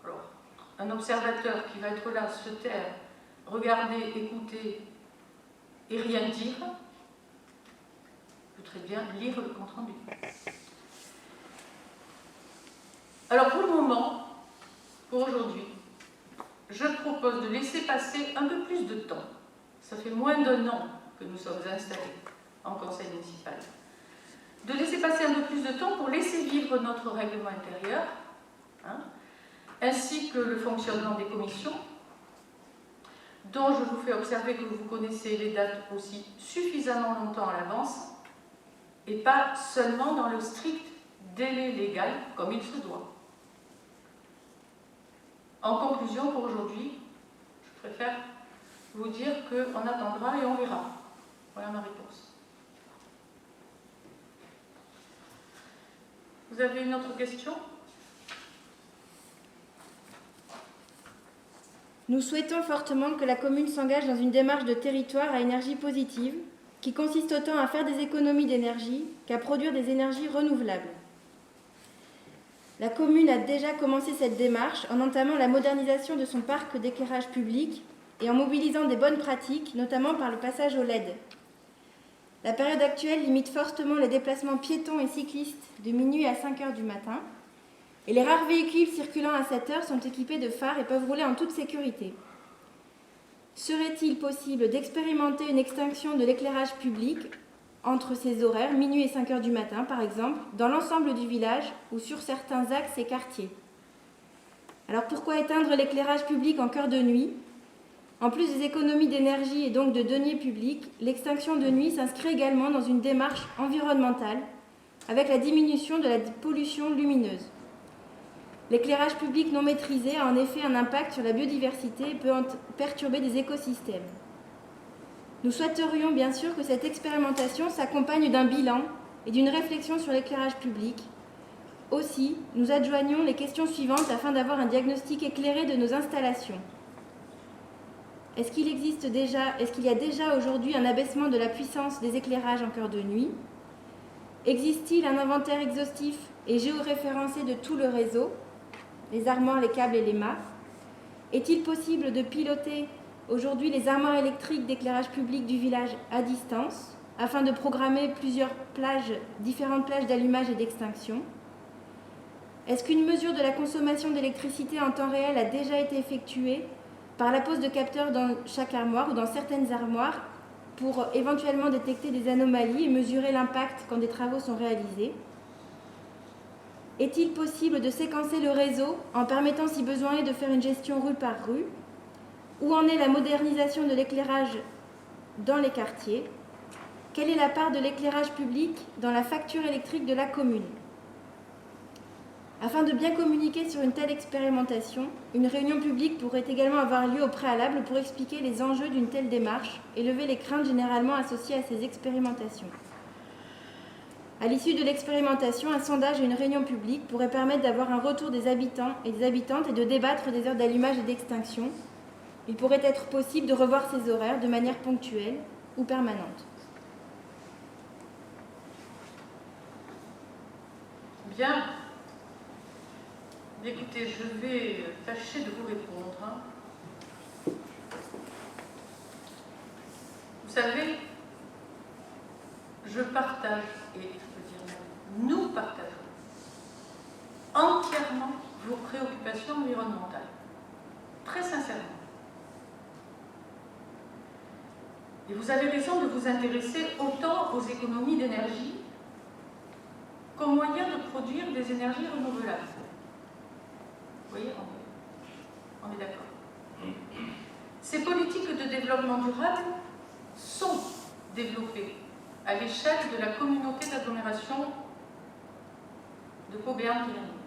Alors, un observateur qui va être là, se taire, regarder, écouter et rien dire, peut très bien lire le compte-rendu. Alors pour le moment, pour aujourd'hui, je propose de laisser passer un peu plus de temps. Ça fait moins d'1 an que nous sommes installés en conseil municipal. De laisser passer un peu plus de temps pour laisser vivre notre règlement intérieur, ainsi que le fonctionnement des commissions, dont je vous fais observer que vous connaissez les dates aussi suffisamment longtemps à l'avance, et pas seulement dans le strict délai légal, comme il se doit. En conclusion, pour aujourd'hui, je préfère vous dire qu'on attendra et on verra. Voilà ma réponse. Vous avez une autre question ? Nous souhaitons fortement que la commune s'engage dans une démarche de territoire à énergie positive, qui consiste autant à faire des économies d'énergie qu'à produire des énergies renouvelables. La commune a déjà commencé cette démarche en entamant la modernisation de son parc d'éclairage public et en mobilisant des bonnes pratiques, notamment par le passage au LED. La période actuelle limite fortement les déplacements piétons et cyclistes de minuit à 5 h du matin, et les rares véhicules circulant à cette heure sont équipés de phares et peuvent rouler en toute sécurité. Serait-il possible d'expérimenter une extinction de l'éclairage public entre ces horaires, minuit et 5 h du matin par exemple, dans l'ensemble du village ou sur certains axes et quartiers? Alors pourquoi éteindre l'éclairage public en cœur de nuit? En plus des économies d'énergie et donc de deniers publics, l'extinction de nuit s'inscrit également dans une démarche environnementale avec la diminution de la pollution lumineuse. L'éclairage public non maîtrisé a en effet un impact sur la biodiversité et peut perturber des écosystèmes. Nous souhaiterions bien sûr que cette expérimentation s'accompagne d'un bilan et d'une réflexion sur l'éclairage public. Aussi, nous adjoignons les questions suivantes afin d'avoir un diagnostic éclairé de nos installations. Est-ce qu'il y a déjà aujourd'hui un abaissement de la puissance des éclairages en cœur de nuit? Existe-t-il un inventaire exhaustif et géoréférencé de tout le réseau, les armoires, les câbles et les mâts? Est-il possible de piloter aujourd'hui les armoires électriques d'éclairage public du village à distance, afin de programmer différentes plages d'allumage et d'extinction? Est-ce qu'une mesure de la consommation d'électricité en temps réel a déjà été effectuée par la pose de capteurs dans chaque armoire ou dans certaines armoires pour éventuellement détecter des anomalies et mesurer l'impact quand des travaux sont réalisés? Est-il possible de séquencer le réseau en permettant, si besoin est, de faire une gestion rue par rue? Où en est la modernisation de l'éclairage dans les quartiers? Quelle est la part de l'éclairage public dans la facture électrique de la commune? Afin de bien communiquer sur une telle expérimentation, une réunion publique pourrait également avoir lieu au préalable pour expliquer les enjeux d'une telle démarche et lever les craintes généralement associées à ces expérimentations. À l'issue de l'expérimentation, un sondage et une réunion publique pourraient permettre d'avoir un retour des habitants et des habitantes et de débattre des heures d'allumage et d'extinction. Il pourrait être possible de revoir ces horaires de manière ponctuelle ou permanente. Bien. Écoutez, je vais tâcher de vous répondre. Vous savez, je partage, et je veux dire même, nous partageons entièrement vos préoccupations environnementales. Très sincèrement. Et vous avez raison de vous intéresser autant aux économies d'énergie qu'aux moyens de produire des énergies renouvelables. Vous voyez, on est d'accord. Ces politiques de développement durable sont développées à l'échelle de la communauté d'agglomération de Pau-Béarn-Pyrénées.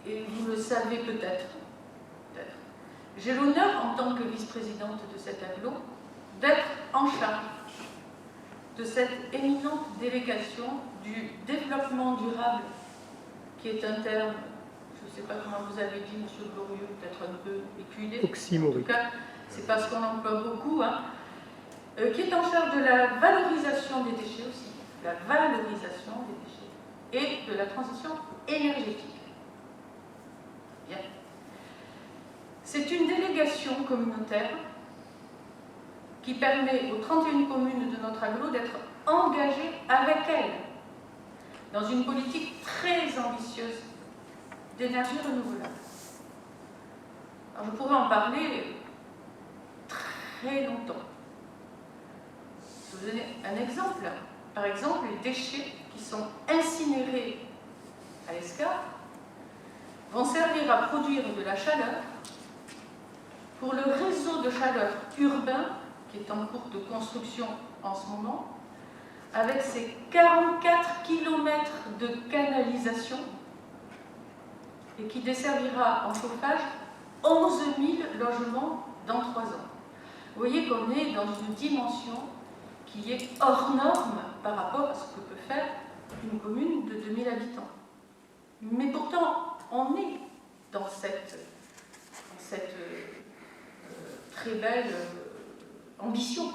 Et vous le savez peut-être. J'ai l'honneur, en tant que vice-présidente de cet agglo, d'être en charge de cette éminente délégation du développement durable, qui est un terme, je ne sais pas comment vous avez dit, monsieur Glorieux, peut-être un peu éculé. Oxymorique. En tout cas, c'est parce qu'on emploie beaucoup, qui est en charge de la valorisation des déchets aussi, la valorisation des déchets et de la transition énergétique. Bien. C'est une délégation communautaire qui permet aux 31 communes de notre agglo d'être engagées avec elle dans une politique très ambitieuse d'énergie renouvelable. Alors je pourrais en parler très longtemps. Je vais vous donner un exemple. Par exemple, les déchets qui sont incinérés à l'ESCAR vont servir à produire de la chaleur pour le réseau de chaleur urbain qui est en cours de construction en ce moment, avec ses 44 km de canalisation et qui desservira en chauffage 11 000 logements dans 3 ans. Vous voyez qu'on est dans une dimension qui est hors norme par rapport à ce que peut faire une commune de 2000 habitants. Mais pourtant, on est dans cette très belle ambition.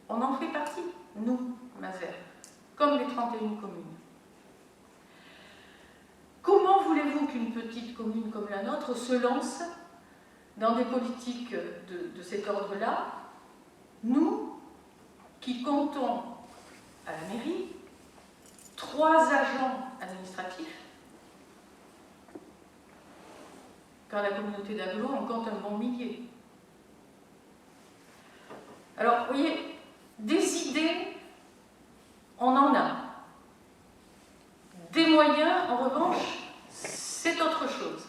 On en fait partie, nous, Mazères, comme les 31 communes. Comment voulez-vous qu'une petite commune comme la nôtre se lance dans des politiques de cet ordre-là, nous qui comptons à la mairie 3 agents administratifs, car la communauté d'agglo en compte un bon millier. Alors, vous voyez, des idées, on en a. Des moyens, en revanche, c'est autre chose.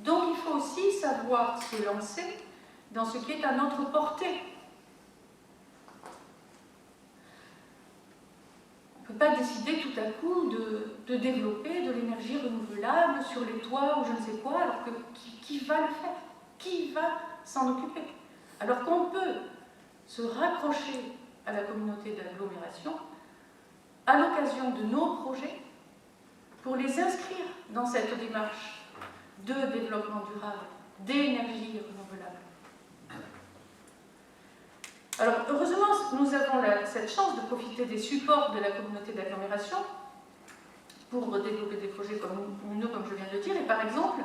Donc, il faut aussi savoir se lancer dans ce qui est à notre portée. On ne peut pas décider tout à coup de développer de l'énergie renouvelable sur les toits ou je ne sais quoi, alors que qui va le faire? Qui va s'en occuper? Alors qu'on peut se raccrocher à la communauté d'agglomération à l'occasion de nos projets pour les inscrire dans cette démarche de développement durable, d'énergie renouvelable. Alors, heureusement, nous avons cette chance de profiter des supports de la communauté d'agglomération pour développer des projets communaux, comme je viens de le dire. Et par exemple,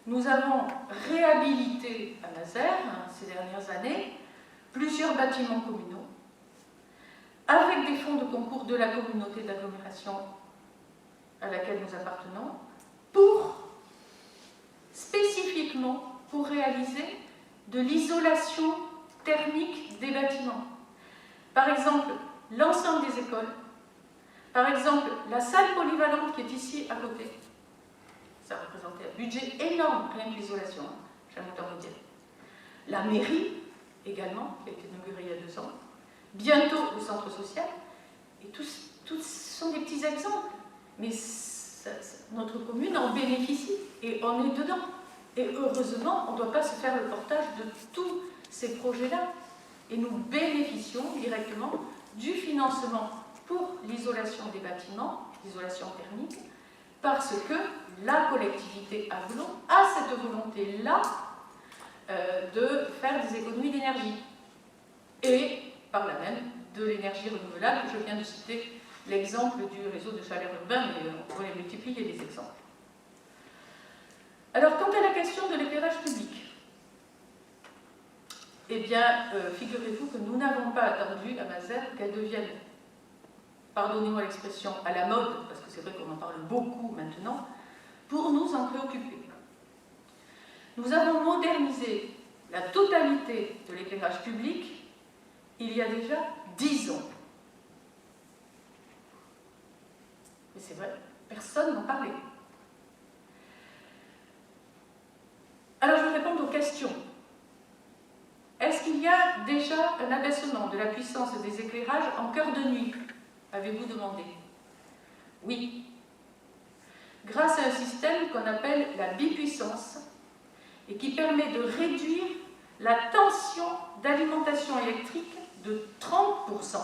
nous avons réhabilité à Mazères, ces dernières années, plusieurs bâtiments communaux, avec des fonds de concours de la communauté d'agglomération à laquelle nous appartenons, spécifiquement pour réaliser de l'isolation thermique des bâtiments. Par exemple, l'ensemble des écoles, par exemple, la salle polyvalente qui est ici à côté, ça représentait un budget énorme, rien que l'isolation, j'aime autant vous dire. La mairie, également, qui a été inaugurée il y a 2 ans, bientôt le centre social, et tous sont des petits exemples, mais notre commune en bénéficie, et on est dedans. Et heureusement, on ne doit pas se faire le portage de tous ces projets-là, et nous bénéficions directement du financement pour l'isolation des bâtiments, l'isolation thermique, parce que la collectivité Avelon a cette volonté-là de faire des économies d'énergie. Et par là même de l'énergie renouvelable. Je viens de citer l'exemple du réseau de chaleur urbain, mais on pourrait multiplier les exemples. Alors, quant à la question de l'éclairage public, eh bien, figurez-vous que nous n'avons pas attendu à Mazères qu'elle devienne, pardonnez-moi l'expression, à la mode, parce que c'est vrai qu'on en parle beaucoup maintenant, pour nous en préoccuper. Nous avons modernisé la totalité de l'éclairage public il y a déjà 10 ans. Mais c'est vrai, personne n'en parlait. Alors je vais répondre aux questions. Est-ce qu'il y a déjà un abaissement de la puissance des éclairages en cœur de nuit? Avez-vous demandé? Oui. Grâce à un système qu'on appelle la bipuissance et qui permet de réduire la tension d'alimentation électrique de 30%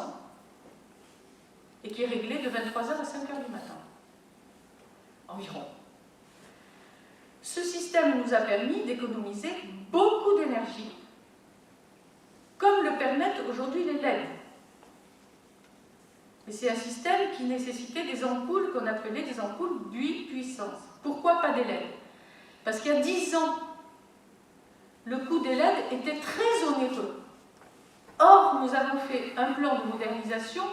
et qui est réglée de 23h à 5h du matin, environ. Ce système nous a permis d'économiser beaucoup d'énergie, comme le permettent aujourd'hui les LED. Mais c'est un système qui nécessitait des ampoules qu'on appelait des ampoules bipuissance. Pourquoi pas des LED? Parce qu'il y a 10 ans, le coût des LED était très onéreux. Or, nous avons fait un plan de modernisation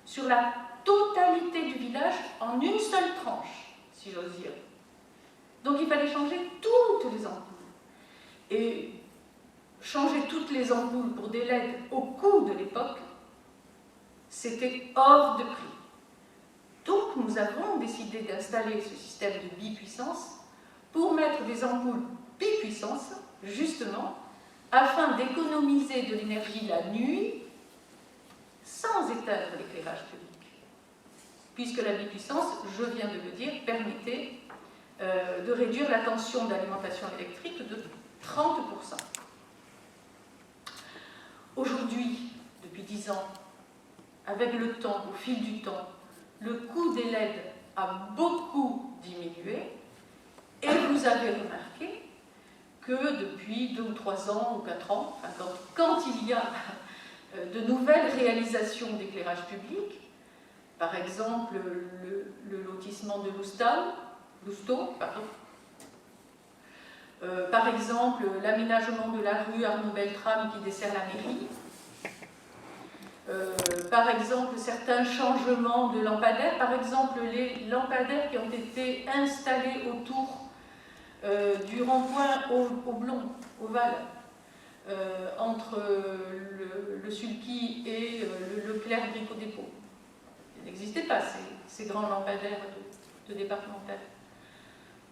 sur la totalité du village en une seule tranche, si j'ose dire. Donc il fallait changer toutes les ampoules. Et changer toutes les ampoules pour des LED au coût de l'époque, c'était hors de prix. Donc nous avons décidé d'installer ce système de bipuissance pour mettre des ampoules bipuissance, justement, afin d'économiser de l'énergie la nuit sans éteindre l'éclairage public. Puisque la bipuissance, je viens de le dire, permettait de réduire la tension d'alimentation électrique de 30%. Aujourd'hui, depuis 10 ans, avec le temps, au fil du temps, le coût des LED a beaucoup diminué et vous avez remarqué que depuis 2 ou 3 ans ou 4 ans, enfin, quand il y a de nouvelles réalisations d'éclairage public, par exemple le lotissement de Lousteau, par exemple l'aménagement de la rue Arnaud Beltrame qui dessert la mairie, par exemple certains changements de lampadaires, par exemple les lampadaires qui ont été installés autour du rond-point Aublon, Oval, entre le Sulky et le Leclerc Brico-Dépôt. Il n'existait pas ces grands lampadaires de départemental.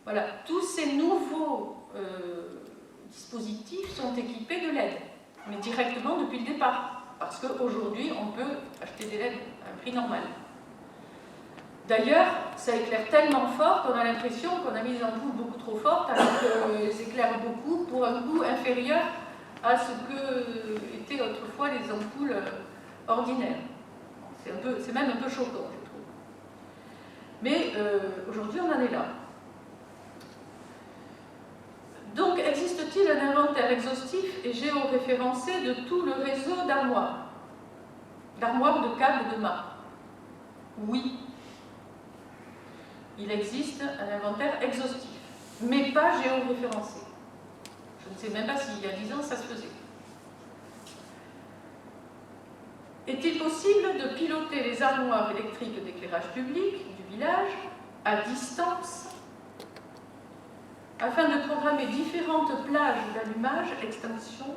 Voilà, tous ces nouveaux dispositifs sont équipés de LED, mais directement depuis le départ. Parce qu'aujourd'hui, on peut acheter des LED à un prix normal. D'ailleurs, ça éclaire tellement fort qu'on a l'impression qu'on a mis des ampoules beaucoup trop fortes, alors qu'elles éclairent beaucoup pour un coût inférieur à ce que étaient autrefois les ampoules ordinaires. C'est même un peu choquant, je trouve. Mais aujourd'hui, on en est là. Donc, existe-t-il un inventaire exhaustif et géoréférencé de tout le réseau d'armoires de câbles de mât? Oui. il existe un inventaire exhaustif, mais pas géoréférencé. Je ne sais même pas s'il y a 10 ans ça se faisait. Est-il possible de piloter les armoires électriques d'éclairage public du village à distance afin de programmer différentes plages d'allumage, extinction,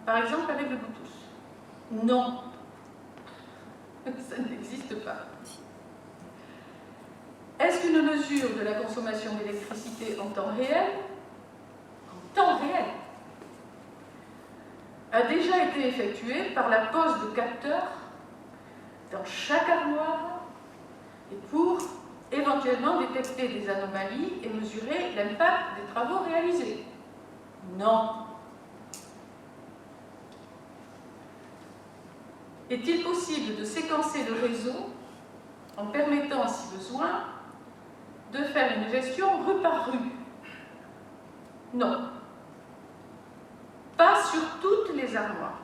par exemple avec le Bluetooth? Non, ça n'existe pas. Est-ce qu'une mesure de la consommation d'électricité en temps réel, a déjà été effectuée par la pose de capteurs dans chaque armoire et pour éventuellement détecter des anomalies et mesurer l'impact des travaux réalisés? Non. Est-il possible de séquencer le réseau en permettant, si besoin, de faire une gestion rue par rue? Non. Pas sur toutes les armoires.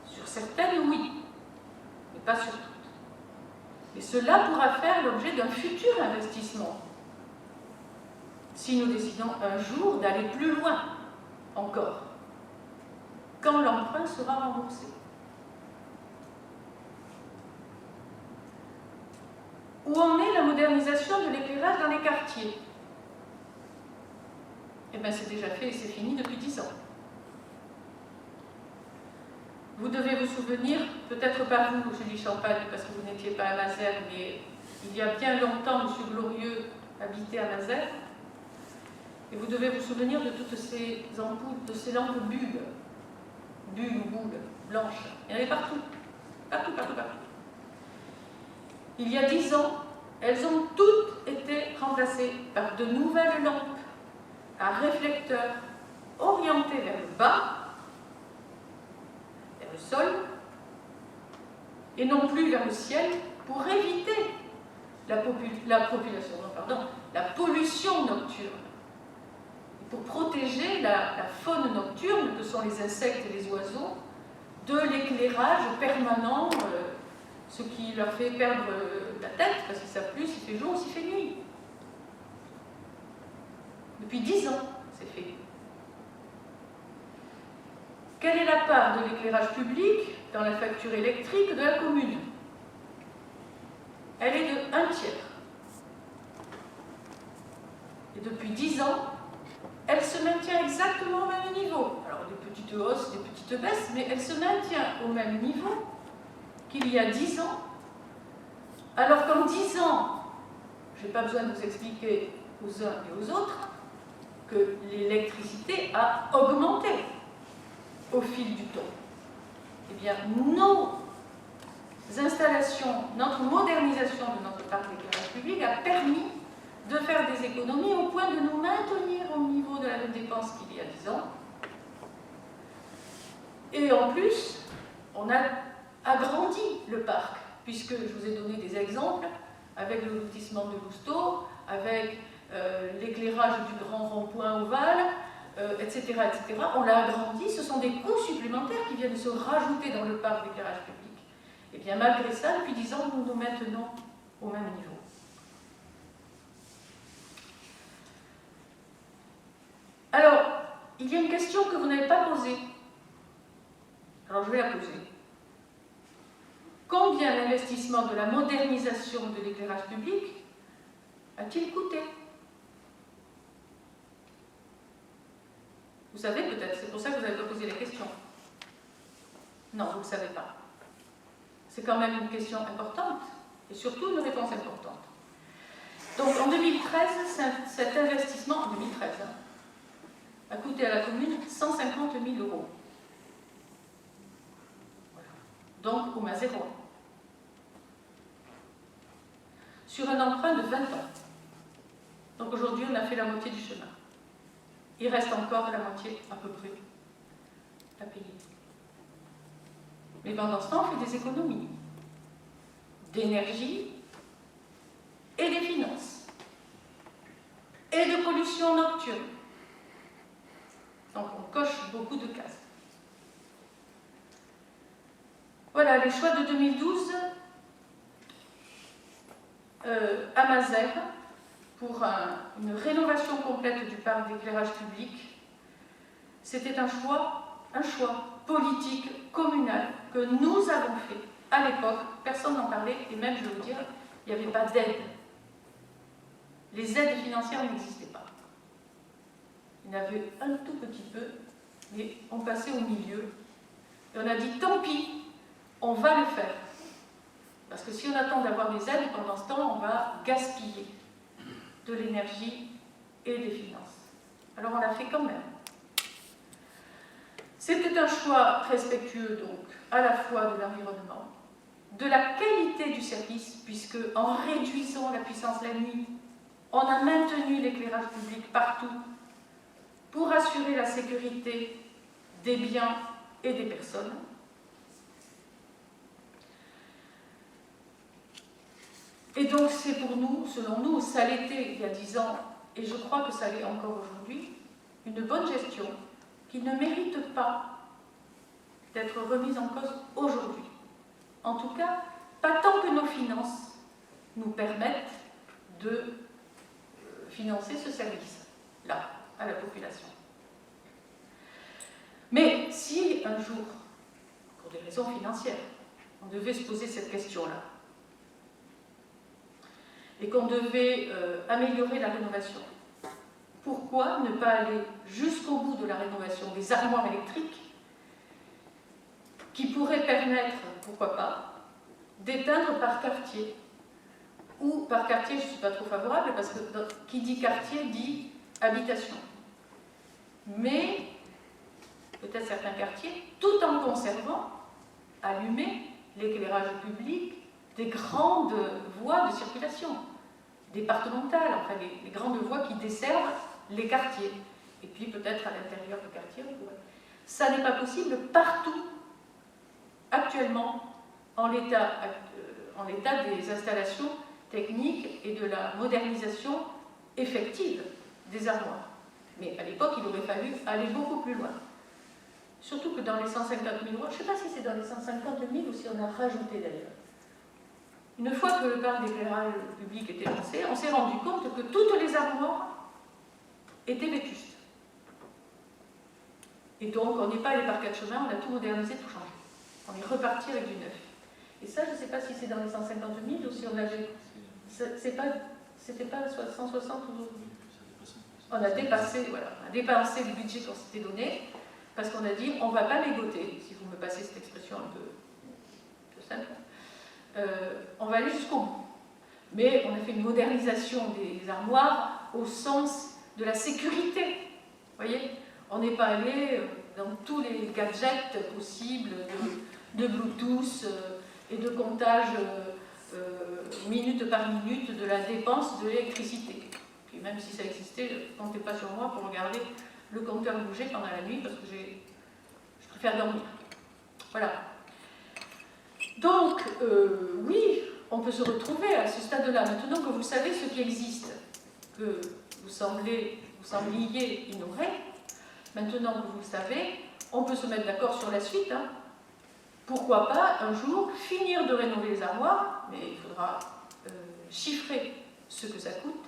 Sur certaines, oui, mais pas sur toutes. Et cela pourra faire l'objet d'un futur investissement, si nous décidons un jour d'aller plus loin encore, quand l'emprunt sera remboursé. Où en est la modernisation de l'éclairage dans les quartiers? Eh bien, c'est déjà fait et c'est fini depuis 10 ans. Vous devez vous souvenir, peut-être pas vous, Julie Champagne, parce que vous n'étiez pas à Mazères, mais il y a bien longtemps, M. Glorieux habitait à Mazères, et vous devez vous souvenir de toutes ces ampoules, de ces lampes bulles ou boules, blanches. Il y en avait partout. Partout. Il y a 10 ans, elles ont toutes été remplacées par de nouvelles lampes à réflecteurs orientés vers le bas, vers le sol, et non plus vers le ciel, pour éviter la pollution nocturne, et pour protéger la faune nocturne, que sont les insectes et les oiseaux, de l'éclairage permanent, ce qui leur fait perdre la tête, parce qu'ils ne savent plus s'il fait jour ou s'il fait nuit. Depuis 10 ans, c'est fait. Quelle est la part de l'éclairage public dans la facture électrique de la commune? Elle est de 1/3. Et depuis 10 ans, elle se maintient exactement au même niveau. Alors des petites hausses, des petites baisses, mais elle se maintient au même niveau qu'il y a 10 ans. Alors qu'en 10 ans, je n'ai pas besoin de vous expliquer aux uns et aux autres que l'électricité a augmenté au fil du temps. Eh bien, nos installations, notre modernisation de notre parc d'éclairage public a permis de faire des économies au point de nous maintenir au niveau de la même dépense qu'il y a 10 ans. Et en plus, on a agrandi le parc, puisque je vous ai donné des exemples avec le lotissement de Lousteau, avec l'éclairage du grand rond-point ovale, etc., etc. On l'a agrandi, ce sont des coûts supplémentaires qui viennent se rajouter dans le parc d'éclairage public. Et bien malgré ça, depuis 10 ans, nous nous maintenons au même niveau. Alors, il y a une question que vous n'avez pas posée. Alors je vais la poser. Combien l'investissement de la modernisation de l'éclairage public a-t-il coûté? Vous savez peut-être, c'est pour ça que vous n'avez pas posé la question. Non, vous ne le savez pas. C'est quand même une question importante, et surtout une réponse importante. Donc en 2013, cet investissement, en 2013, a coûté à la commune 150 000 €. Voilà. Donc au Mazérois. Sur un emprunt de 20 ans. Donc aujourd'hui, on a fait la moitié du chemin. Il reste encore la moitié, à peu près, à payer. Mais pendant ce temps, on fait des économies d'énergie et des finances et de pollution nocturne. Donc on coche beaucoup de cases. Voilà, les choix de 2012. à Mazères pour une rénovation complète du parc d'éclairage public. C'était un choix politique, communal, que nous avons fait à l'époque. Personne n'en parlait, et même, je vais vous dire, il n'y avait pas d'aide. Les aides financières n'existaient pas. Il y en avait un tout petit peu, mais on passait au milieu. Et on a dit, tant pis, on va le faire. Parce que si on attend d'avoir des aides, pendant ce temps, on va gaspiller de l'énergie et des finances. Alors on l'a fait quand même. C'était un choix respectueux, donc, à la fois de l'environnement, de la qualité du service, puisque en réduisant la puissance la nuit, on a maintenu l'éclairage public partout pour assurer la sécurité des biens et des personnes. Et donc c'est pour nous, selon nous, ça l'était il y a 10 ans, et je crois que ça l'est encore aujourd'hui, une bonne gestion qui ne mérite pas d'être remise en cause aujourd'hui. En tout cas, pas tant que nos finances nous permettent de financer ce service-là, à la population. Mais si un jour, pour des raisons financières, on devait se poser cette question-là, et qu'on devait améliorer la rénovation, pourquoi ne pas aller jusqu'au bout de la rénovation des armoires électriques qui pourraient permettre, pourquoi pas, d'éteindre par quartier. Ou par quartier, je ne suis pas trop favorable, parce que qui dit quartier dit habitation. Mais, peut-être certains quartiers, tout en conservant, allumer l'éclairage public des grandes voies de circulation, départementales, enfin les grandes voies qui desservent les quartiers. Et puis peut-être à l'intérieur du quartier, on pourrait. Ça n'est pas possible partout, actuellement, en l'état des installations techniques et de la modernisation effective des armoires. Mais à l'époque, il aurait fallu aller beaucoup plus loin. Surtout que dans les 150 000 watts, je ne sais pas si c'est dans les 150 000 ou si on a rajouté d'ailleurs. Une fois que le parc d'éclairage public était lancé, on s'est rendu compte que toutes les armoires étaient vétustes. Et donc, on n'est pas allé par 4 chemins, on a tout modernisé, tout changé. On est reparti avec du neuf. Et ça, je ne sais pas si c'est dans les 150 000 ou si on avait... C'était pas 160 ou... On a dépassé, voilà, on a dépensé le budget qu'on s'était donné, parce qu'on a dit, on ne va pas mégoter, si vous me passez cette expression un peu simple, on va aller jusqu'au bout. Mais on a fait une modernisation des armoires au sens de la sécurité. Vous voyez, on n'est pas allé dans tous les gadgets possibles de Bluetooth et de comptage minute par minute de la dépense de l'électricité. Puis même si ça existait, ne comptez pas sur moi pour regarder le compteur bouger pendant la nuit parce que je préfère dormir. Voilà. Donc, oui, on peut se retrouver à ce stade-là. Maintenant que vous savez ce qui existe, que vous sembliez ignorer, maintenant que vous le savez, on peut se mettre d'accord sur la suite. Hein. Pourquoi pas, un jour, finir de rénover les armoires, mais il faudra chiffrer ce que ça coûte,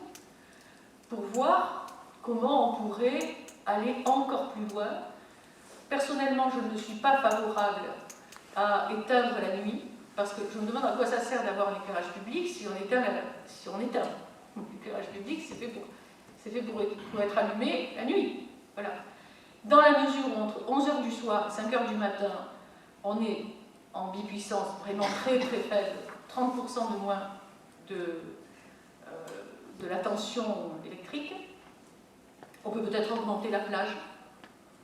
pour voir comment on pourrait aller encore plus loin. Personnellement, je ne suis pas favorable à éteindre la nuit, parce que je me demande à quoi ça sert d'avoir un éclairage public si on éteint. L'éclairage public, c'est fait pour être allumé la nuit. Voilà. Dans la mesure où entre 11h du soir et 5h du matin, on est en bipuissance vraiment très très faible, 30% de moins de la tension électrique, on peut peut-être augmenter la plage,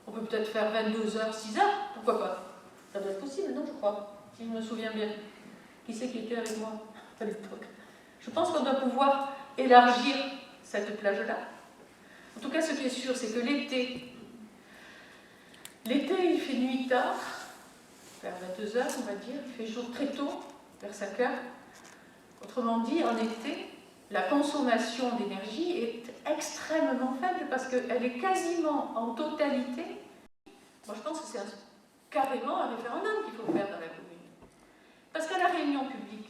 on peut peut-être faire 22h, 6h, pourquoi pas? Ça doit être possible, non, je crois, si je me souviens bien. Qui c'est qui était avec moi à l'époque? Je pense qu'on doit pouvoir élargir cette plage-là. En tout cas, ce qui est sûr, c'est que l'été, il fait nuit tard, vers 22h, on va dire, il fait jour très tôt, vers 5h. Autrement dit, en été, la consommation d'énergie est extrêmement faible parce qu'elle est quasiment en totalité. Moi, je pense que c'est carrément un référendum qu'il faut faire dans la commune. Parce qu'à la réunion publique,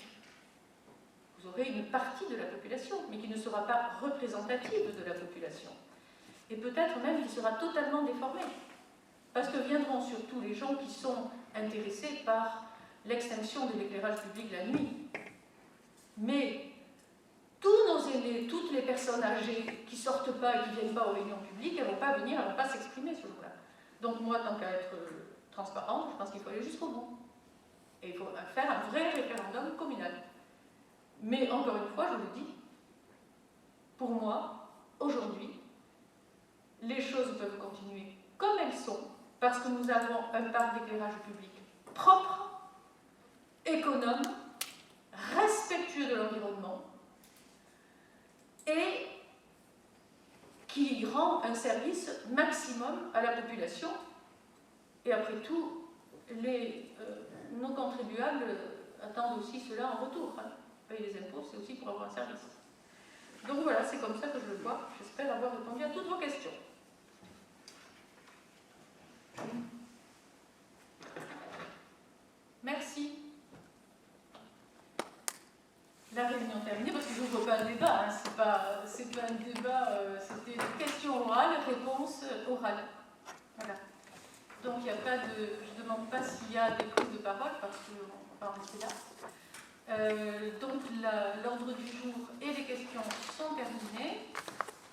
vous vous aurez une partie de la population, mais qui ne sera pas représentative de la population. Et peut-être même qui sera totalement déformée. Parce que viendront surtout les gens qui sont intéressés par l'extinction de l'éclairage public la nuit. Mais tous nos aînés, toutes les personnes âgées qui ne sortent pas et qui ne viennent pas aux réunions publiques, elles ne vont pas venir, elles ne vont pas s'exprimer sur le plan. Donc moi, tant qu'à être transparente, je pense qu'il faut aller jusqu'au bout. Et il faut faire un vrai référendum communal. Mais encore une fois, je le dis, pour moi, aujourd'hui, les choses peuvent continuer comme elles sont, parce que nous avons un parc d'éclairage public propre, économe, respectueux de l'environnement, et qui rend un service maximum à la population. Et après tout, nos contribuables attendent aussi cela en retour. Hein. Payer les impôts, c'est aussi pour avoir un service. Donc voilà, c'est comme ça que je le vois. J'espère avoir répondu à toutes vos questions. Merci. La réunion terminée, parce que je n'ouvre pas un débat, hein. C'est pas un débat, c'était une question orale, réponse orale. Voilà. Donc il n'y a pas de. Je ne demande pas s'il y a des prises de parole, parce qu'on va en rester là. Donc l'ordre du jour et les questions sont terminées.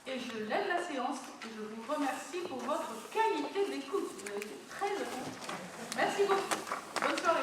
Et je lève la séance et je vous remercie pour votre qualité d'écoute. Vous avez été très heureux. Merci beaucoup. Bonne soirée.